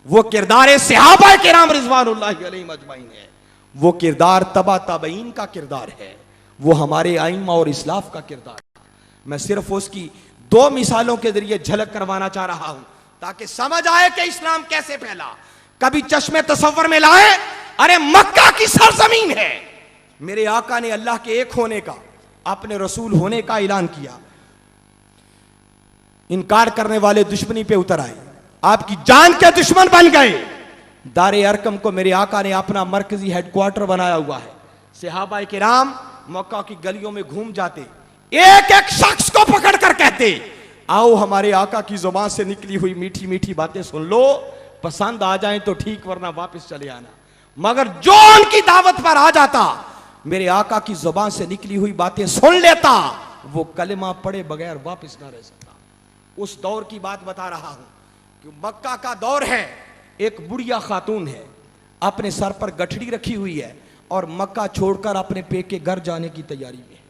वो किरदार सहाबा किराम रिज़वानुल्लाहि अलैहिम अजमाइन है, वो किरदार तबा ताबईन का किरदार है, वो हमारे आइम्मा और इस्लाफ का किरदार है। मैं सिर्फ उसकी 2 मिसालों के जरिए झलक करवाना चाह रहा हूं ताकि समझ आए कि इस्लाम कैसे फैला। कभी चश्मे तसव्वुर में लाए, अरे मक्का की सरजमीन है, मेरे आका ने अल्लाह के एक होने का, अपने रसूल होने का ऐलान किया। इनकार करने वाले दुश्मनी पे उतर आए, आपकी जान के दुश्मन बन गए। दारे अरकम को मेरे आका ने अपना मरकजी हेडक्वार्टर बनाया हुआ है। सहाबाए किराम मक्का की गलियों में घूम जाते, एक एक शख्स को पकड़ कर कहते, आओ हमारे आका की जुबान से निकली हुई मीठी मीठी बातें सुन लो, पसंद आ जाए तो ठीक, वरना वापस चले आना। मगर जो उनकी दावत पर आ जाता, मेरे आका की जुबान से निकली हुई बातें सुन लेता, वो कलिमा पढ़े बगैर वापस ना रह सकता। उस दौर की बात बता रहा हूं कि मक्का का दौर है, एक बुढ़िया खातून है, अपने सर पर गठड़ी रखी हुई है और मक्का छोड़कर अपने पेके घर जाने की तैयारी में है।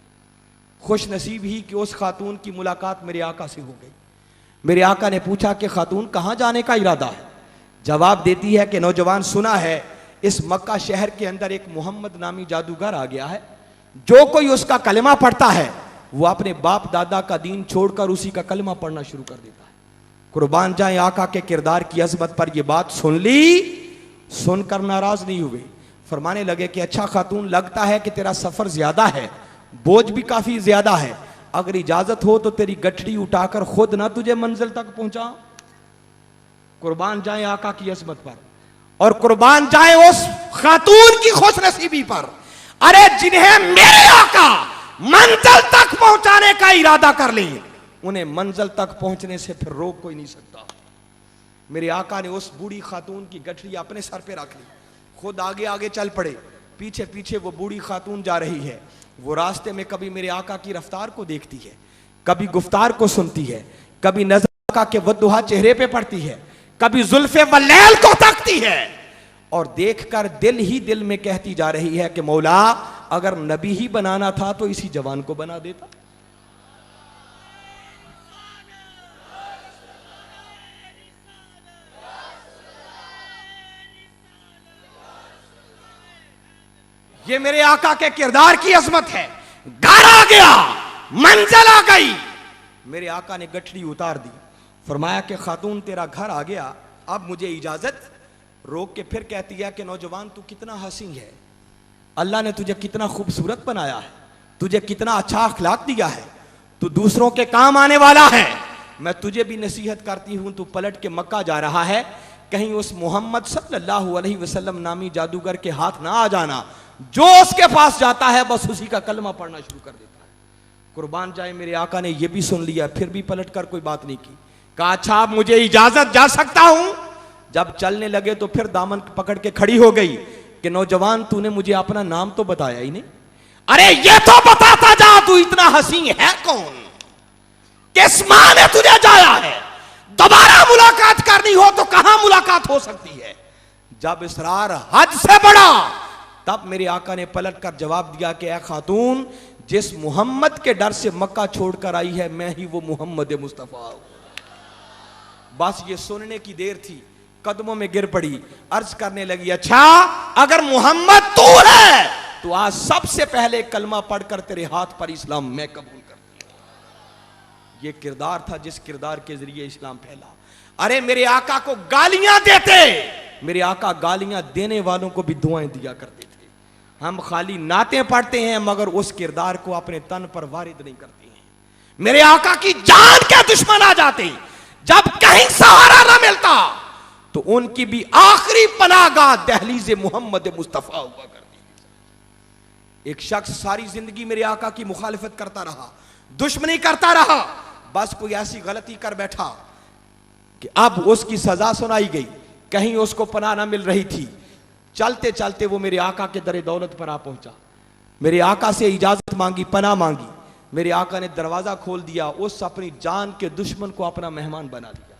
खुश नसीब ही कि उस खातून की मुलाकात मेरे आका से हो गई। मेरे आका ने पूछा कि खातून कहां जाने का इरादा है? जवाब देती है कि नौजवान, सुना है इस मक्का शहर के अंदर एक मोहम्मद नामी जादूगर आ गया है, जो कोई उसका कलमा पढ़ता है वो अपने बाप दादा का दीन छोड़कर उसी का कलमा पढ़ना शुरू कर देता है। कुर्बान जाए आका के किरदार की अजमत पर यह बात सुन ली, सुनकर नाराज नहीं हुए। फरमाने लगे कि अच्छा खातून, लगता है कि तेरा सफर ज्यादा है, बोझ भी काफी ज्यादा है, अगर इजाजत हो तो तेरी गठड़ी उठाकर खुद ना तुझे मंजिल तक पहुंचा। कुर्बान जाए आका की अजमत पर, और कुर्बान जाए उस खातून की खुशनसीबी पर, अरे जिन्हें मेरे आका मंजिल तक पहुंचाने का इरादा कर ले, उन्हें मंजिल तक पहुंचने से फिर रोक कोई नहीं सकता। मेरे आका ने उस बूढ़ी खातून की गठड़ी अपने सर पे रख ली, खुद आगे आगे चल पड़े, पीछे पीछे वो बूढ़ी खातून जा रही है। वो रास्ते में कभी मेरे आका की रफ्तार को देखती है, कभी गुफ्तार को सुनती है, कभी नजर आका के वद्दुहा चेहरे पे पड़ती है, कभी जुल्फे वल्लैल को तकती है, और देखकर दिल ही दिल में कहती जा रही है कि मौला, अगर नबी ही बनाना था तो इसी जवान को बना देता। ये मेरे आका के किरदार की अजमत है। घर आ गया, मंजिल आ गई, मेरे आका ने गठड़ी उतार दी, फरमाया कि खातून तेरा घर आ गया, अब मुझे इजाजत। रोक के फिर कहती है कि नौजवान तू कितना हसीन है, अल्लाह ने तुझे कितना खूबसूरत बनाया है, तुझे कितना अच्छा अखलाक दिया है, तू दूसरों के काम आने वाला है। मैं तुझे भी नसीहत करती हूं, तू पलट के मक्का जा रहा है, कहीं उस मोहम्मद सल्लल्लाहु अलैहि वसल्लम नामी जादूगर के हाथ ना आ जाना, जो उसके पास जाता है बस उसी का कलमा पढ़ना शुरू कर देता है। कुर्बान जाए मेरे आका ने यह भी सुन लिया, फिर भी पलटकर कोई बात नहीं की। कहा अच्छा अब मुझे इजाजत, जा सकता हूं। जब चलने लगे तो फिर दामन पकड़ के खड़ी हो गई कि नौजवान तूने मुझे अपना नाम तो बताया ही नहीं। अरे ये तो बताता जा, तू इतना हसीन है कौन, किस मां ने तुझे जाया है, दोबारा मुलाकात करनी हो तो कहां मुलाकात हो सकती है। जब इसरार हद से बढ़ा तब मेरे आका ने पलट कर जवाब दिया कि ऐ खातून, जिस मोहम्मद के डर से मक्का छोड़कर आई है, मैं ही वो मोहम्मद मुस्तफा हूं। बस ये सुनने की देर थी, कदमों में गिर पड़ी, अर्ज करने लगी अच्छा अगर मोहम्मद तू है तो आज सबसे पहले कलमा पढ़कर तेरे हाथ पर इस्लाम मैं कबूल करती हूं। ये किरदार था जिस किरदार के जरिए इस्लाम फैला। अरे मेरे आका को गालियां देते, मेरे आका गालियां देने वालों को भी दुआएं दिया करते थे। हम खाली नातें पढ़ते हैं मगर उस किरदार को अपने तन पर वारिद नहीं करते हैं। मेरे आका की जान के दुश्मन आ जाते, जब कहीं सहारा ना मिलता तो उनकी भी आखिरी पनाहगाह दहलीज मोहम्मद मुस्तफा हुआ करती थी। एक शख्स सारी जिंदगी मेरे आका की मुखालिफत करता रहा, दुश्मनी करता रहा, बस कोई ऐसी गलती कर बैठा कि अब उसकी सजा सुनाई गई, कहीं उसको पनाह ना मिल रही थी। चलते चलते वो मेरे आका के दरे दौलत पर आ पहुंचा, मेरे आका से इजाजत मांगी, पनाह मांगी। मेरे आका ने दरवाजा खोल दिया, उस अपनी जान के दुश्मन को अपना मेहमान बना दिया।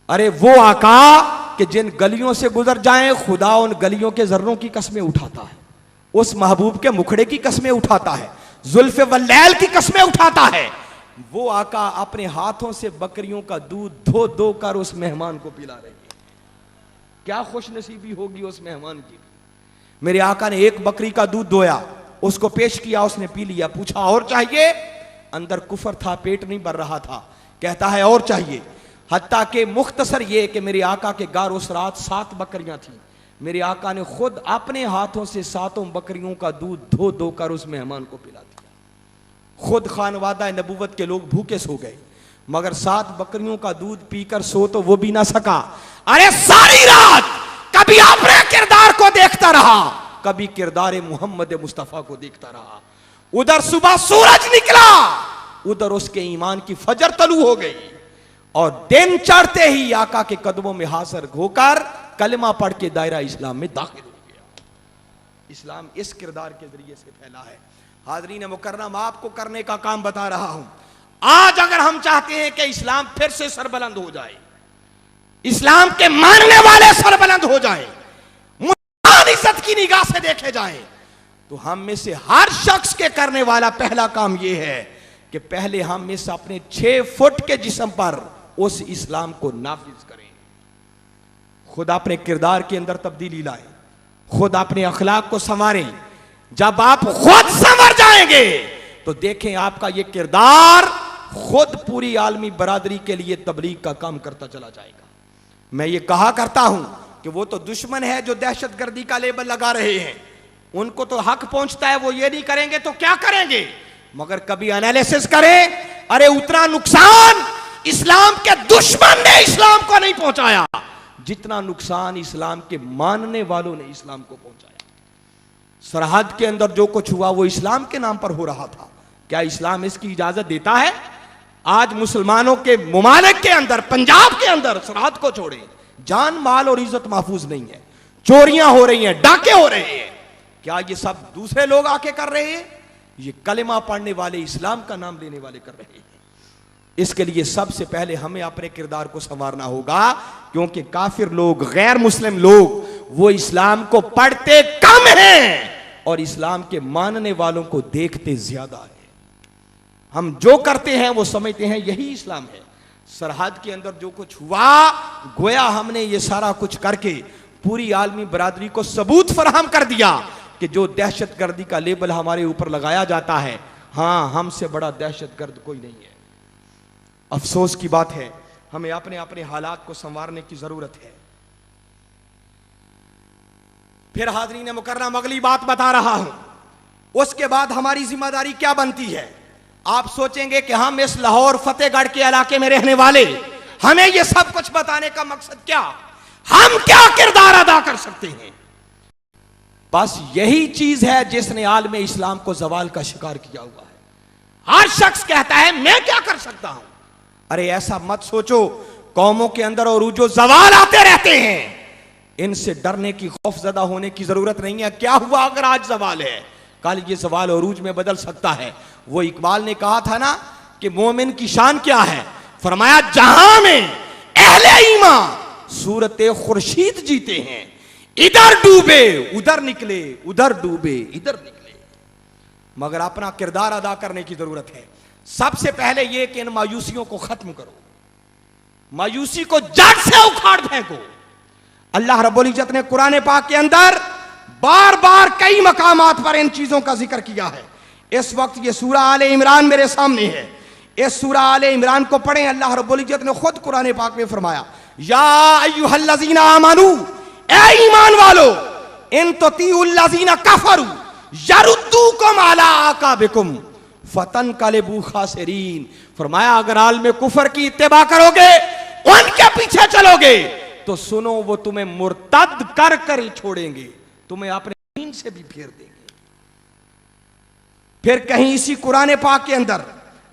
अरे वो आका कि जिन गलियों से गुजर जाएं खुदा उन गलियों के जर्रों की कस्में उठाता है, उस महबूब के मुखड़े की कस्में उठाता है, जुल्फे वल्लैल की कस्में उठाता है। वो आका अपने हाथों से बकरियों का दूध धो धो कर उस मेहमान को पिला रहे हैं। क्या खुश नसीबी होगी उस मेहमान की। मेरे आका ने एक बकरी का दूध दोया, उसको पेश किया, उसने पी लिया, पूछा और चाहिए? अंदर कुफर था, पेट नहीं भर रहा था, कहता है और चाहिए। हत्ता के मुख्तसर ये कि मेरे आका के गार उस रात 7 बकरियां थीं। मेरे आका ने खुद अपने हाथों से 7 बकरियों का दूध धो धो कर उस मेहमान को पिला दिया। खुद खानवादा नबूवत के लोग भूखे सो गए, मगर 7 बकरियों का दूध पीकर सो तो वो भी ना सका। अरे सारी रात कभी अपने किरदार को देखता रहा, कभी किरदार मोहम्मद मुस्तफा को देखता रहा। उधर सुबह सूरज निकला, उधर उसके ईमान की फजर तलू हो गई, और दिन चढ़ते ही आका के कदमों में हाजिर होकर कलमा पढ़ के दायरा इस्लाम में दाखिल हो गया। इस्लाम इस किरदार के जरिए से फैला है। हाज़रीन मुकर्रम, आपको करने का काम बता रहा हूं। आज अगर हम चाहते हैं कि इस्लाम फिर से सरबलंद हो जाए, इस्लाम के मानने वाले सरबलंद हो जाए, मुसलमान इज्जत की निगाह से देखे जाएं, तो हम में से हर शख्स के करने वाला पहला काम यह है कि पहले हम में से अपने 6 फुट के जिस्म पर उस इस्लाम को नाफिज करें। खुद अपने किरदार के अंदर तब्दीली लाएं, खुद अपने अखलाक को संवारें। जब आप खुद संवर जाएंगे तो देखें आपका यह किरदार खुद पूरी आलमी बरादरी के लिए तबलीग का काम करता चला जाएगा। मैं ये कहा करता हूं कि वो तो दुश्मन है जो दहशतगर्दी का लेबल लगा रहे हैं, उनको तो हक पहुंचता है, वो ये नहीं करेंगे तो क्या करेंगे। मगर कभी एनालिसिस करें, अरे उतना नुकसान इस्लाम के दुश्मन ने इस्लाम को नहीं पहुंचाया जितना नुकसान इस्लाम के मानने वालों ने इस्लाम को पहुंचाया। सरहद के अंदर जो कुछ हुआ वो इस्लाम के नाम पर हो रहा था। क्या इस्लाम इसकी इजाजत देता है? आज मुसलमानों के मुमालिक के अंदर, पंजाब के अंदर सरहद को छोड़े, जान माल और इज्जत महफूज नहीं है, चोरियां हो रही हैं, डाके हो रहे हैं। क्या ये सब दूसरे लोग आके कर रहे हैं? ये कलिमा पढ़ने वाले, इस्लाम का नाम लेने वाले कर रहे हैं। इसके लिए सबसे पहले हमें अपने किरदार को संवारना होगा, क्योंकि काफिर लोग, गैर मुस्लिम लोग, वो इस्लाम को पढ़ते कम हैं और इस्लाम के मानने वालों को देखते ज्यादा है। हम जो करते हैं वो समझते हैं यही इस्लाम है। सरहद के अंदर जो कुछ हुआ, गोया हमने ये सारा कुछ करके पूरी आलमी बरादरी को सबूत फराहम कर दिया कि जो दहशतगर्दी का लेबल हमारे ऊपर लगाया जाता है, हां, हमसे बड़ा दहशतगर्द कोई नहीं है। अफसोस की बात है, हमें अपने अपने हालात को संवारने की जरूरत है। फिर हाज़रीन मुकर्रम, अगली बात बता रहा हूं, उसके बाद हमारी जिम्मेदारी क्या बनती है। आप सोचेंगे कि हम इस लाहौर फतेहगढ़ के इलाके में रहने वाले, हमें यह सब कुछ बताने का मकसद क्या, हम क्या किरदार अदा कर सकते हैं। बस यही चीज है जिसने आलमे इस्लाम को जवाल का शिकार किया हुआ है। हर शख्स कहता है मैं क्या कर सकता हूं। अरे ऐसा मत सोचो, कौमों के अंदर और जो जवाल आते रहते हैं, इनसे डरने की, खौफजदा होने की जरूरत नहीं है। क्या हुआ अगर आज जवाल है, कल ये जवाल अरूज में बदल सकता है। वो इकबाल ने कहा था ना कि मोमिन की शान क्या है, फरमाया जहां में अहले ईमान सूरते खुर्शीद जीते हैं, इधर डूबे उधर निकले, उधर डूबे इधर निकले। मगर अपना किरदार अदा करने की जरूरत है। सबसे पहले यह कि इन मायूसियों को खत्म करो, मायूसी को जड़ से उखाड़ फेंको। अल्लाह रब्बुल इज्जत ने कुरान पाक के अंदर बार बार कई मकामात पर इन चीजों का जिक्र किया है। इस वक्त ये सूरह आले इमरान मेरे सामने है। इस सूरह आले इमरान को पढ़ें। अल्लाह रब्बुल इज्जत ने खुद कुरान पाक में फरमाया, या अय्युहल्लज़ीना आमनू, ए ईमान वालो, इन तुतीउल्लज़ीना कफरू यरुद्दूकुम अला आकाबिकुम फतनक़लिबू खासिरीन। फरमाया अगर आलमे कुफर की इत्तिबा करोगे, उनके पीछे चलोगे, तो सुनो वो तुम्हें मुर्तद कर कर ही छोड़ेंगे, तुम्हें अपने दीन से भी फेर देंगे। फिर कहीं इसी कुरान पाक के अंदर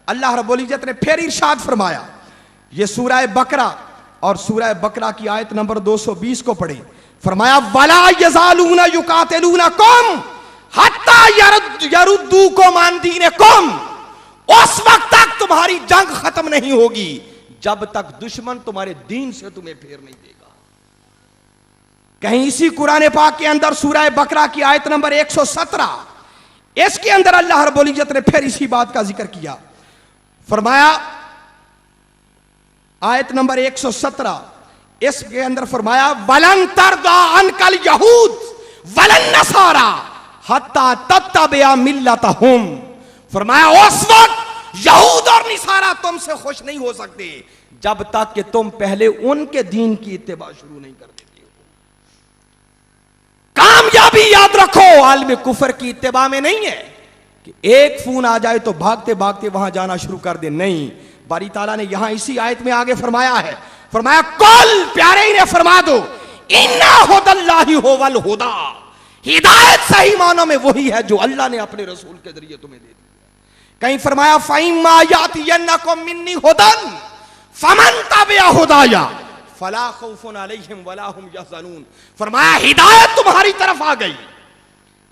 अल्लाह रब्बुल इज्जत ने फिर इरशाद फरमाया, ये सूरह बकरा और सूरह बकरा की आयत नंबर 220 को पढ़े। फरमाया वला यज़ालूना युकातिलूनकुम हत्ता यरुद्दूकुम अन दीनिकुम, उस वक्त तक तुम्हारी जंग खत्म नहीं होगी जब तक दुश्मन तुम्हारे दीन से तुम्हें फेर नहीं देगा। कहीं इसी कुरान पाक के अंदर सूरह बकरा की आयत नंबर 117, इसके अंदर अल्लाह रब्बुल इज्जत ने फिर इसी बात का जिक्र किया। फरमाया आयत नंबर 117, इसके अंदर फरमाया वलन तरदा अनकल यहूद वलन नसारा हत्ता तत्तबिया मिल्लतहुम। फरमाया उस वक्त यहूद और निसारा तुमसे खुश नहीं हो सकते जब तक कि तुम पहले उनके दीन की इत्तिबा शुरू नहीं कर देते हो। कामयाबी याद रखो आलम कुफर की इत्तिबा में नहीं है कि एक फोन आ जाए तो भागते भागते वहां जाना शुरू कर दे। नहीं, बारी ताला ने यहां इसी आयत में आगे फरमाया है, फरमाया कुल प्यारे इन्हें फरमा दो इन्ना हुदल्लाहि हुवल हुदा, हिदायत सही मानों में वही है जो अल्लाह ने अपने रसूल के जरिए तुम्हें दे दी। कहीं फरमाया फइम्मा यातियन्नकुम मिन्नी हुदन फमन तबिया हुदाया फला खौफुन अलैहिम वला हुम यहज़नून। फरमाया हिदायत तुम्हारी तरफ आ गई,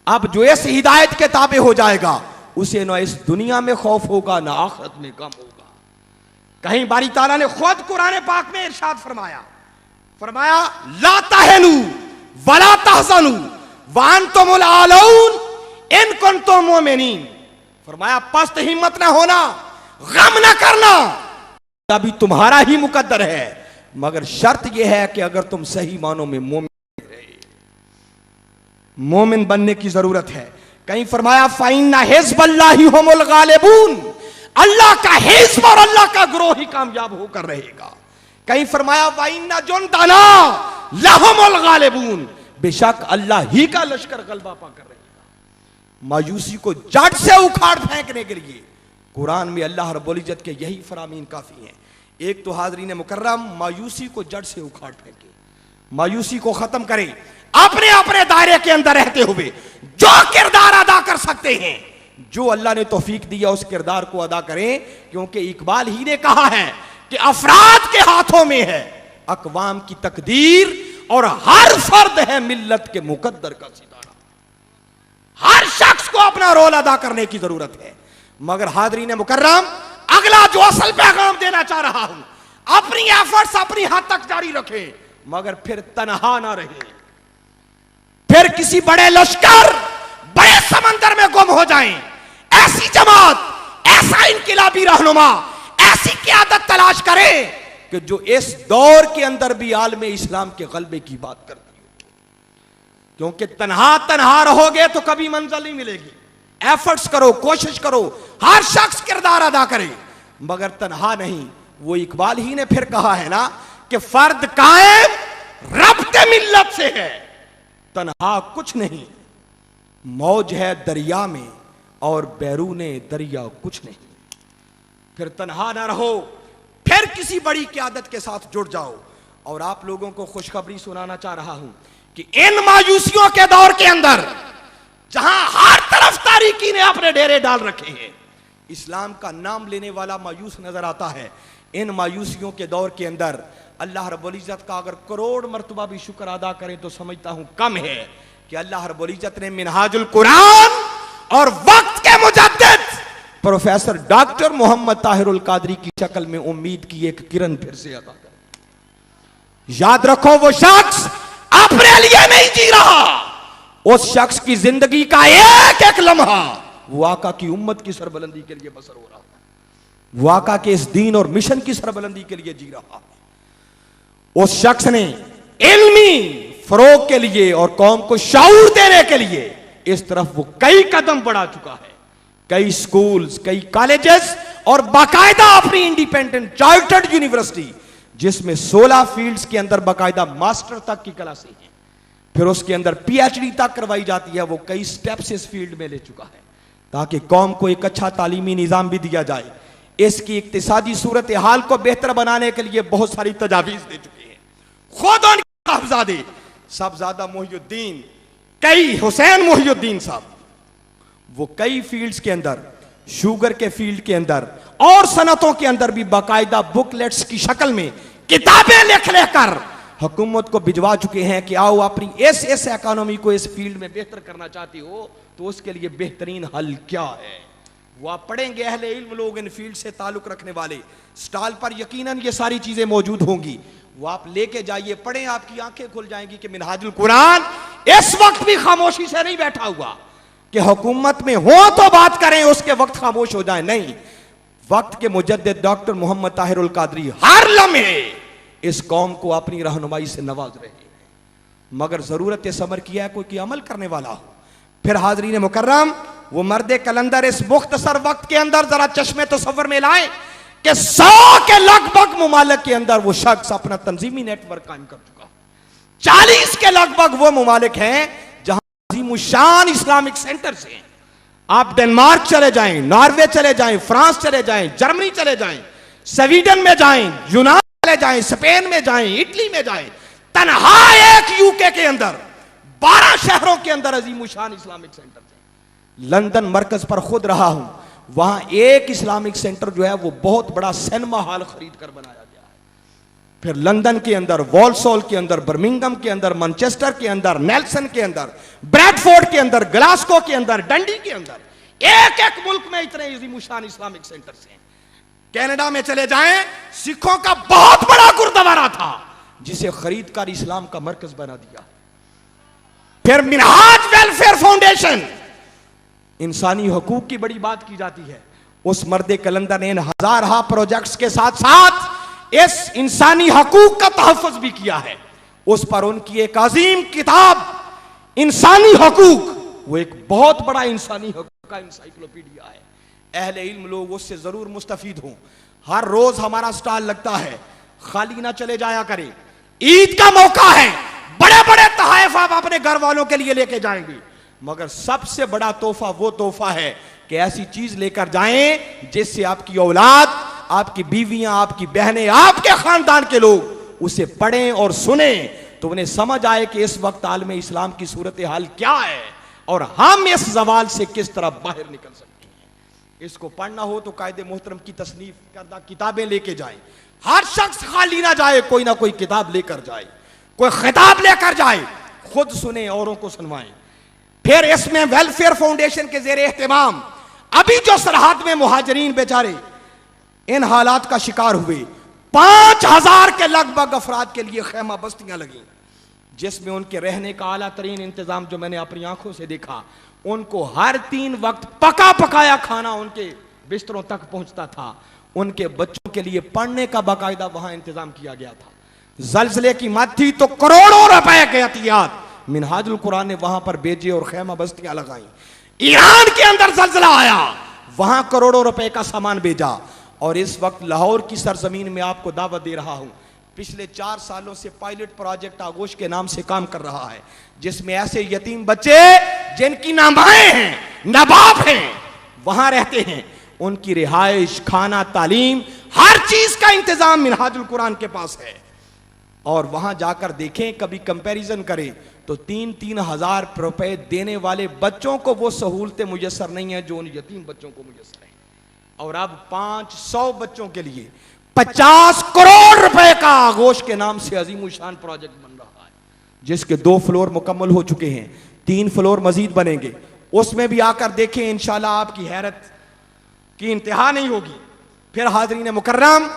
अब जो इस हिदायत के ताबे हो जाएगा उसे ना इस दुनिया में खौफ होगा ना आखिरत में गम होगा। कहीं बारी ताला ने खुद कुरान पाक में इरशाद फरमाया, फरमाया ला तहनु वला तहज़नु व अंतुमुल आलऊन इन कुंतुम मुमिनीन। फरमाया पस्त हिम्मत ना होना, गम ना करना, अभी तुम्हारा ही मुकद्दर है, मगर शर्त यह है कि अगर तुम सही मानों में मोमिन बनने की जरूरत है। कहीं फरमाया फाइन्ना हिज़्बल्लाहि हुमुल गालिबून, अल्लाह का हिज़्ब और अल्लाह का ग्रोह ही कामयाब होकर रहेगा। कहीं फरमाया वाइन्ना जुंदना लहुमुल गालिबून, बेशक अल्लाह ही का लश्कर गलबा पाकर रहेगा। मायूसी को जड़ से उखाड़ फेंकने के लिए कुरान में अल्लाह रब्बुल इज्जत के यही फरामीन काफी हैं। एक तो हाज़रीन मुकर्रम मायूसी को जड़ से उखाड़ फेंके, मायूसी को खत्म करें, अपने अपने दायरे के अंदर रहते हुए जो किरदार अदा कर सकते हैं, जो अल्लाह ने तौफीक दिया उस किरदार को अदा करें, क्योंकि इकबाल ही ने कहा है कि अफराद के हाथों में है अकवाम की तकदीर और हर फर्द है मिल्लत के मुकद्दर का सितारा। हर शख्स को अपना रोल अदा करने की जरूरत है। मगर हाज़रीन मुकर्रम अगला जो असल पैगाम देना चाह रहा हूं, अपनी एफर्ट्स अपनी हद तक जारी रखें, मगर फिर तनहा ना रहे, फिर किसी बड़े लश्कर बड़े समंदर में गुम हो जाएं। ऐसी जमात, ऐसा इनकिलाबी रहनुमा, ऐसी क़यादत तलाश करें कि जो इस दौर के अंदर भी आलम इस्लाम के गलबे की बात करती हो, क्योंकि तन्हा रहोगे तो कभी मंजिल नहीं मिलेगी। एफर्ट्स करो, कोशिश करो, हर शख्स किरदार अदा करे, मगर तन्हा नहीं। वो इकबाल ही ने फिर कहा है ना कि फर्द कायम रब्ते मिल्लत से है, तन्हा कुछ नहीं, मौज है दरिया में और बैरूने दरिया कुछ नहीं। फिर तन्हा ना रहो, फिर किसी बड़ी क़यादत के साथ जुड़ जाओ। और आप लोगों को खुशखबरी सुनाना चाह रहा हूं कि इन मायूसियों के दौर के अंदर जहां हर तरफ तारीकी ने अपने डेरे डाल रखे हैं, इस्लाम का नाम लेने वाला मायूस नजर आता है। इन मायूसियों के दौर के अंदर अल्लाह रब्बुल इज्जत का अगर करोड़ मर्तबा भी शुक्र अदा करें तो समझता हूं कम है कि अल्लाह रब्बुल इज्जत ने मिनहाजुल कुरान और वक्त के मुजद्दिद प्रोफेसर डॉक्टर मोहम्मद ताहिरुल कादरी की शक्ल में उम्मीद की एक किरण फिर से अदा कर। याद रखो, वो शख्स अपने लिए नहीं जी रहा, उस शख्स की जिंदगी का एक एक लम्हा वो आका की उम्मत की सरबलंदी के लिए बसर हो रहा है, वो आका के इस दीन और मिशन की सरबलंदी के लिए जी रहा है। उस शख्स ने इल्मी फरोग के लिए और कौम को शऊर देने के लिए इस तरफ वो कई कदम बढ़ा चुका है। कई स्कूल्स, कई कॉलेजेस और बाकायदा अपनी इंडिपेंडेंट चार्टर्ड यूनिवर्सिटी, जिसमें 16 फील्ड्स के अंदर बाकायदा मास्टर तक की क्लासें हैं, फिर उसके अंदर पीएचडी तक करवाई जाती है। वो कई स्टेप्स इस फील्ड में ले चुका है ताकि कौम को एक अच्छा तालीमी निज़ाम भी दिया जाए। इसकी इक्तिसादी सूरत हाल को बेहतर बनाने के लिए बहुत सारी तजावीज़ दे चुके हैं। खुद उनके साहबजादे साहबजादा मोहिउद्दीन कई हुसैन मोहिउद्दीन साहब, वो कई फील्ड्स के अंदर, शुगर के फील्ड के अंदर और सनतों के अंदर भी बाकायदा बुकलेट्स की शक्ल में किताबें लिख लेकर हुकूमत को भिजवा चुके हैं कि आओ अपनी इस इकोनॉमी को इस फील्ड में बेहतर करना चाहती हो तो उसके लिए बेहतरीन हल क्या है। वो आप पढ़ेंगे, अहले इल्म लोग, इन फील्ड से ताल्लुक रखने वाले, स्टॉल पर यकीनन ये सारी चीजें मौजूद होंगी। वो आप लेके जाइए, पढ़ें, आपकी आंखें खुल जाएंगी कि मिनहाजुल कुरान इस वक्त भी खामोशी से नहीं बैठा हुआ कि हुकूमत में हो तो बात करें, उसके वक्त खामोश हो जाए। नहीं, वक्त के मुजद्दिद डॉक्टर मोहम्मद ताहिरुल कादरी हर लम्हे इस कौम को अपनी रहनुमाई से नवाज रहे हैं, मगर जरूरत इस अमर की है कोई की अमल करने वाला हो। फिर हाजरीन मुकर्रम, वो मर्द कलंदर इस मुख्तसर वक्त के अंदर जरा चश्मे तसव्वुर में लाए कि 100 के लगभग मुमालिक के अंदर वो शख्स अपना तंजीमी नेटवर्क कायम कर चुका है। 40 के लगभग वो मुमालिक हैं जहां अज़ीमुश्शान इस्लामिक सेंटर से हैं। आप डेनमार्क चले जाएं, नॉर्वे चले जाएं, फ्रांस चले जाएं, जर्मनी चले जाएं, स्वीडन में जाएं, यूनान चले जाएं, स्पेन में जाएं, इटली में जाएं, तन्हा एक यूके के अंदर 12 शहरों के अंदर अजीमुशान इस्लामिक सेंटर थे। लंदन मरकज पर खुद रहा हूं, वहां एक इस्लामिक सेंटर जो है वो बहुत बड़ा सिनेमा हॉल खरीद कर बनाया गया है। फिर लंदन के अंदर, वॉल्सॉल के अंदर, बर्मिंघम के अंदर, मैनचेस्टर के अंदर, नेल्सन के अंदर, ब्रैडफोर्ड के अंदर, ग्लासगो के अंदर, डंडी के अंदर, एक एक मुल्क में इतने अजीमुशान इस्लामिक सेंटर्स हैं। कनाडा में चले जाएं, सिखों का बहुत बड़ा गुरुद्वारा था जिसे खरीद कर इस्लाम का मरकज बना दिया। फिर मिनहाज वेलफेयर फाउंडेशन, इंसानी हकूक की बड़ी बात की जाती है, उस मर्दे कलंदर ने इन हजारहा प्रोजेक्ट्स के साथ साथ इस इंसानी हकूक का तहफ़्फ़ुज़ भी किया है। उस पर उनकी एक अजीम किताब इंसानी हकूक, वो एक बहुत बड़ा इंसानी हकूक का इंसाइक्लोपीडिया है। अहले इल्म लोग उससे जरूर मुस्तफीद हों। हर रोज हमारा स्टॉल लगता है, खाली ना चले जाया करें। ईद का मौका है, बड़े बड़े तोहफे आप अपने घर वालों के लिए लेके जाएंगे, मगर सबसे बड़ा तोहफा वो तोहफा है कि ऐसी चीज लेकर जाएं जिससे आपकी औलाद, आपकी बीवियां, आपकी बहनें, आपके खानदान के लोग उसे पढ़ें और सुने, तो उन्हें समझ आए कि इस वक्त आलम इस्लाम की सूरत हाल क्या है और हम इस जवाल से किस तरह बाहर निकल सकते हैं। इसको पढ़ना हो तो कायदे मोहतरम की तसनीफ करदा किताबें लेके जाए। हर शख्स खाली ना जाए, कोई ना कोई किताब लेकर जाए, कोई खिताब लेकर जाए, खुद सुने, औरों को सुनवाएं। फिर इसमें वेलफेयर फाउंडेशन के जेर एहतमाम अभी जो सरहद में मुहाजिरीन बेचारे इन हालात का शिकार हुए, 5000 के लगभग अफराद के लिए खेमा बस्तियां लगी, जिसमें उनके रहने का आला तरीन इंतजाम जो मैंने अपनी आंखों से देखा, उनको हर 3 वक्त पका पकाया खाना उनके बिस्तरों तक पहुंचता था। उनके बच्चों के लिए पढ़ने का बाकायदा वहां इंतजाम किया गया था। जलजले की मत थी तो करोड़ों रुपए के एहतियात मिनहाजुल कुरान ने वहां पर भेजे और खेमा बस्तियां लगाई। ईरान के अंदर जलजला आया, वहां करोड़ों रुपए का सामान भेजा। और इस वक्त लाहौर की सरजमीन में आपको दावत दे रहा हूं, पिछले 4 सालों से पायलट प्रोजेक्ट आगोश के नाम से काम कर रहा है, जिसमें ऐसे यतीम बच्चे जिनकी ना माएं हैं ना बाप हैं वहां रहते हैं, उनकी रिहाइश, खाना, तालीम, हर चीज का इंतजाम मिनहाजुल कुरान के पास है। और वहां जाकर देखें, कभी कंपैरिजन करें तो 3-3 हजार रुपए देने वाले बच्चों को वो सहूलतें मुयसर नहीं है जो उन यतीम बच्चों को मुयसर है। और अब 500 बच्चों के लिए 50 करोड़ रुपए का आगोश के नाम से अजीमुशान प्रोजेक्ट बन रहा है, जिसके 2 फ्लोर मुकम्मल हो चुके हैं, 3 फ्लोर मजीद बनेंगे। उसमें भी आकर देखें, इंशाल्लाह आपकी हैरत की इंतहा नहीं होगी। फिर हाज़रीन मुकर्रम,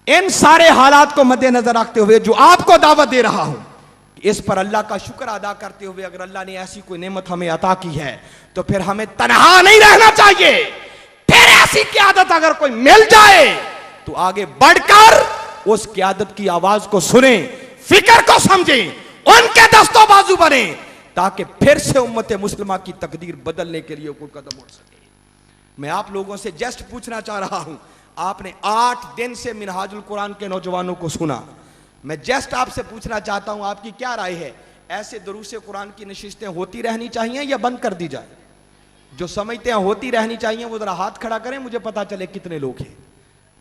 इन सारे हालात को मद्देनजर रखते हुए जो आपको दावत दे रहा हूं, इस पर अल्लाह का शुक्र अदा करते हुए, अगर अल्लाह ने ऐसी कोई नेमत हमें अता की है तो फिर हमें तन्हा नहीं रहना चाहिए। फिर ऐसी क़यादत अगर कोई मिल जाए तो आगे बढ़कर उस क़यादत की आवाज को सुने, फिक्र को समझें, उनके दस्तों बाजू बने, ताकि फिर से उम्मत मुस्लिमा की तकदीर बदलने के लिए कोई कदम उठ सके। मैं आप लोगों से जस्ट पूछना चाह रहा हूं, आपने 8 दिन से मिनहाजुल कुरान के नौजवानों को सुना, मैं जस्ट आपसे पूछना चाहता हूं, आपकी क्या राय है, ऐसे दुरूस कुरान की नशिस्तें होती रहनी चाहिए या बंद कर दी जाए? जो समझते हैं होती रहनी चाहिए वो जरा हाथ खड़ा करें, मुझे पता चले कितने लोग हैं।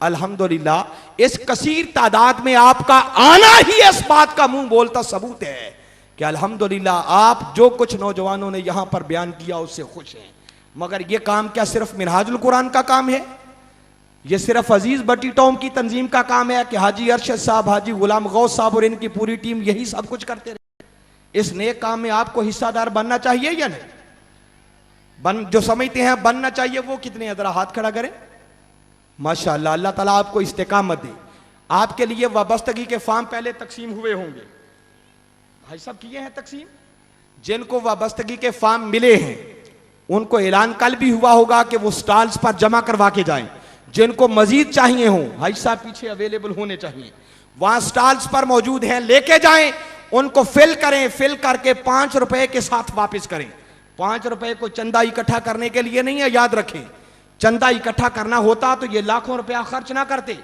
अल्हम्दुलिल्लाह, इस कसीर तादाद में आपका आना ही इस बात का मुंह बोलता सबूत है कि अल्हम्दुलिल्लाह आप जो कुछ नौजवानों ने यहां पर बयान किया उससे खुश हैं। मगर यह काम क्या सिर्फ मिनहाजुल कुरान का काम है? यह सिर्फ अजीज बटी टॉम की तंजीम का काम है कि हाजी अरशद साहब, हाजी गुलाम गौस साहब और इनकी पूरी टीम यही सब कुछ करते रहे? इस नेक काम में आपको हिस्सादार बनना चाहिए या नहीं? जो समझते हैं बनना चाहिए वो कितने हैं, जरा हाथ खड़ा करें। माशाअल्लाह, अल्लाह ताला आपको इस्तेकामत दे। आपके लिए वाबस्तगी के फार्म पहले तकसीम हुए होंगे, भाई साहब किए हैं तकसीम। जिनको वाबस्तगी के फार्म मिले हैं उनको ऐलान कल भी हुआ होगा कि वो स्टॉल्स पर जमा करवा के जाएं। जिनको मजीद चाहिए हो, भाई साहब पीछे अवेलेबल होने चाहिए, वहां स्टॉल्स पर मौजूद हैं, लेके जाएं, उनको फिल करें, फिल करके 5 रुपए के साथ वापस करें। 5 रुपए को चंदा इकट्ठा करने के लिए नहीं है, याद रखें। चंदा इकट्ठा करना होता तो ये लाखों रुपया खर्च ना करते,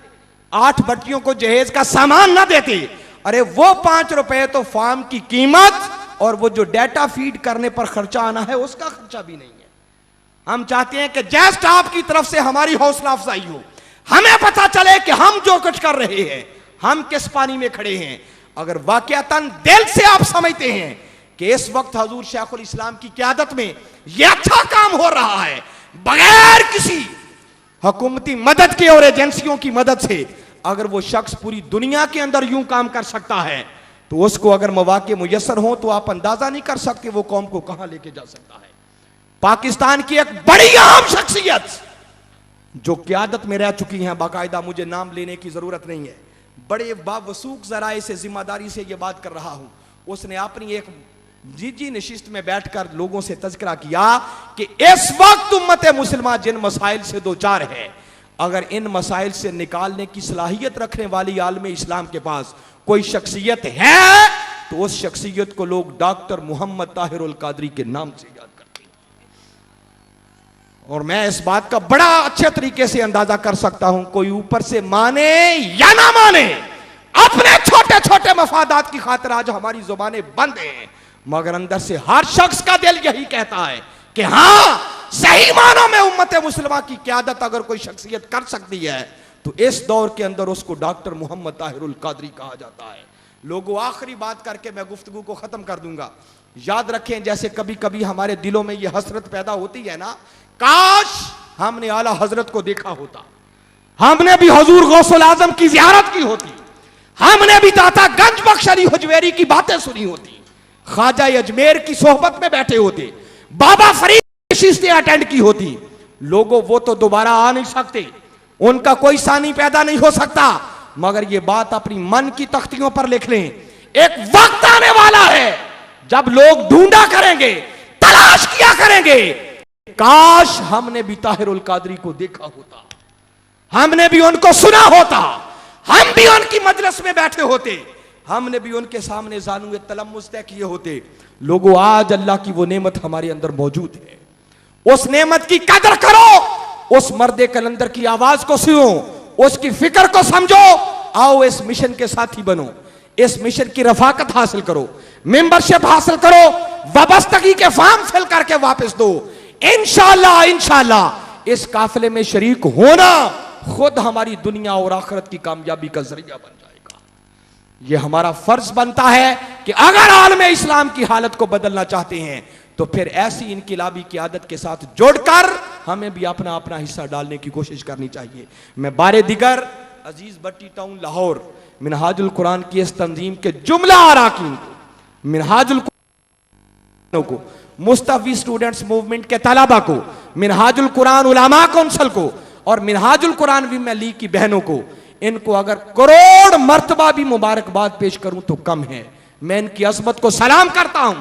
8 भट्टियों को जहेज का सामान ना देते। अरे वो 5 रुपए तो फार्म की कीमत और वो जो डाटा फीड करने पर खर्चा आना है उसका खर्चा भी नहीं है। हम चाहते हैं कि जस्ट आपकी तरफ से हमारी हौसला अफजाई हो, हमें पता चले कि हम जो कुछ कर रहे हैं, हम किस पानी में खड़े हैं। अगर वाकयातन दिल से आप समझते हैं कि इस वक्त हजूर शेखुल इस्लाम की क़यादत में यह अच्छा काम हो रहा है, बगैर किसी हुकूमती मदद के और एजेंसियों की मदद से अगर वो शख्स पूरी दुनिया के अंदर यूं काम कर सकता है, तो उसको अगर मौके मुयस्सर हो तो आप अंदाजा नहीं कर सकते वो कौम को कहां लेके जा सकता है। पाकिस्तान की एक बड़ी अहम शख्सियत जो क़यादत में रह चुकी हैं, बाकायदा मुझे नाम लेने की जरूरत नहीं है, बड़े बावसूख जराए से जिम्मेदारी से यह बात कर रहा हूं, उसने अपनी एक निजी नशिस्त में बैठकर लोगों से तज़किरा किया कि इस वक्त उम्मत मुसलमान जिन मसाइल से दो चार है, अगर इन मसाइल से निकालने की सलाहियत रखने वाली आलम इस्लाम के पास कोई शख्सियत है तो उस शख्सियत को लोग डॉक्टर मोहम्मद ताहिरुल कादरी के नाम से याद करते हैं। और मैं इस बात का बड़ा अच्छे तरीके से अंदाजा कर सकता हूं, कोई ऊपर से माने या ना माने, अपने छोटे छोटे मफादात की खातिर आज हमारी जुबानें बंद हैं, मगर अंदर से हर शख्स का दिल यही कहता है कि हां, सही मानों में उम्मत मुसलमान की क़यादत अगर कोई शख्सियत कर सकती है तो इस दौर के अंदर उसको डॉक्टर मोहम्मद ताहिरुल कादरी कहा जाता है। लोगों, आखिरी बात करके मैं गुफ्तगू को खत्म कर दूंगा। याद रखें, जैसे कभी कभी हमारे दिलों में यह हसरत पैदा होती है ना, काश हमने आला हजरत को देखा होता, हमने भी हुजूर गौसुल आजम की जियारत की होती, हमने भी दाता गंज बख्श अली हुजवेरी की बातें सुनी होती, ख्वाजा अजमेर की सोहबत में बैठे होते, बाबा फरीद की शिश्तें अटेंड की होती। लोगों, वो तो दोबारा आ नहीं सकते, उनका कोई सानी पैदा नहीं हो सकता, मगर ये बात अपनी मन की तख्तियों पर लिख लें, एक वक्त आने वाला है जब लोग ढूंढा करेंगे, तलाश किया करेंगे, काश हमने भी ताहिरुल कादरी को देखा होता, हमने भी उनको सुना होता, हम भी उनकी मजलिस में बैठे होते, हमने भी उनके सामने ज़ानुए तलम्मुस तय किए होते। लोगों, आज अल्लाह की वो नेमत हमारे अंदर मौजूद है, उस नेमत की कदर करो, उस मर्दे कलंदर की आवाज को सुनो, उसकी फिक्र को समझो, आओ इस मिशन के साथी बनो, इस मिशन की रफाकत हासिल करो, मेंबरशिप हासिल करो, वाबस्तगी के फॉर्म फिल करके वापस दो। इंशाअल्लाह इंशाअल्लाह इस काफिले में शरीक होना खुद हमारी दुनिया और आखिरत की कामयाबी का जरिया बन जाएगा। यह हमारा फर्ज बनता है कि अगर आलम इस्लाम की हालत को बदलना चाहते हैं तो फिर ऐसी इनकिलाबी क़यादत के साथ जुड़कर हमें भी अपना अपना हिस्सा डालने की कोशिश करनी चाहिए। मैं बारे दिगर अजीज भट्टी टाउन लाहौर मिनहाजुल कुरान की इस तंजीम के जुमला अराकीन को, मिनहाजुल कुरान को, मुस्तफी स्टूडेंट्स मूवमेंट के तलबा को, मिनहाजुल कुरान उलमा कौंसल को और मिनहाजुल कुरान वीमेन लीग की बहनों को, इनको अगर करोड़ मर्तबा भी मुबारकबाद पेश करूं तो कम है। मैं इनकी अज़मत को सलाम करता हूं।